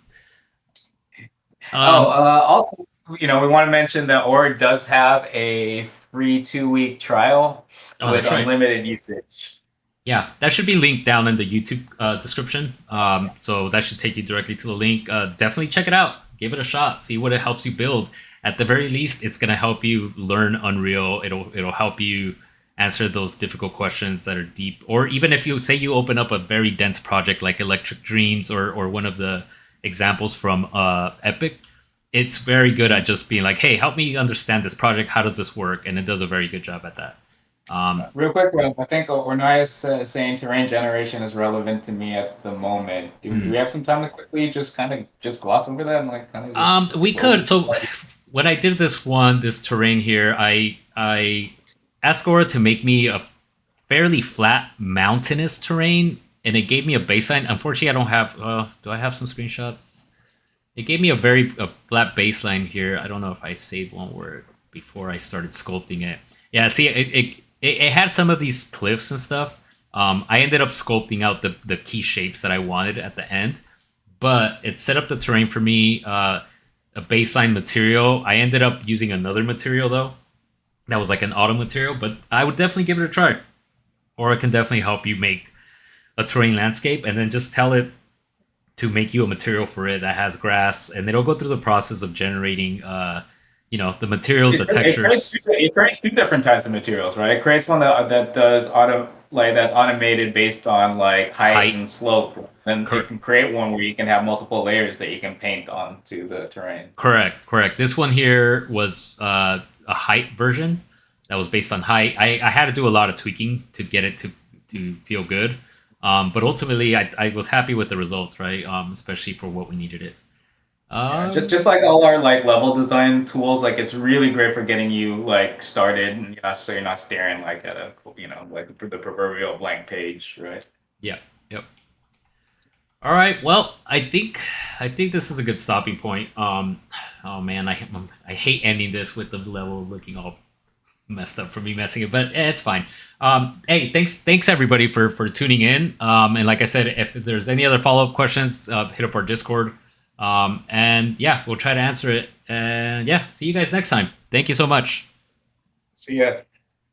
Also, we want to mention that Org does have a free 2-week trial with unlimited usage. Yeah, that should be linked down in the YouTube description. So that should take you directly to the link. Definitely check it out. Give it a shot. See what it helps you build. At the very least, it's going to help you learn Unreal. It'll help you answer those difficult questions that are deep. Or even if you say you open up a very dense project like Electric Dreams or one of the examples from Epic, it's very good at just being like, hey, help me understand this project. How does this work? And it does a very good job at that. Real quick, I think Ornias is saying terrain generation is relevant to me at the moment. Do we have some time to quickly just gloss over that and we could. So when I did this terrain here, I asked Aura to make me a fairly flat mountainous terrain, and it gave me a baseline. Unfortunately, I don't have. Do I have some screenshots? It gave me a flat baseline here. I don't know if I saved one word before I started sculpting it. Yeah, see, it had some of these cliffs and stuff. I ended up sculpting out the key shapes that I wanted at the end, but it set up the terrain for me, a baseline material. I ended up using another material, though. That was like an auto material, but I would definitely give it a try. Or it can definitely help you make a terrain landscape, and then just tell it to make you a material for it that has grass, and it'll go through the process of generating the materials, the textures. It creates 2 different types of materials, right? It creates one that does that's automated based on like height and slope. Then you can create one where you can have multiple layers that you can paint onto the terrain. Correct. This one here was a height version that was based on height. I had to do a lot of tweaking to get it to feel good. But ultimately, I was happy with the results, right? Especially for what we needed it. Just like all our level design tools, it's really great for getting you started, and so you're not staring at a the proverbial blank page, right? Yeah. Yep. All right. Well, I think this is a good stopping point. Oh man, I hate ending this with the level looking all messed up for me messing it, but it's fine. Hey, thanks everybody for tuning in. And like I said, if there's any other follow-up questions, hit up our Discord. And yeah, we'll try to answer it. And yeah, see you guys next time. Thank you so much. See ya.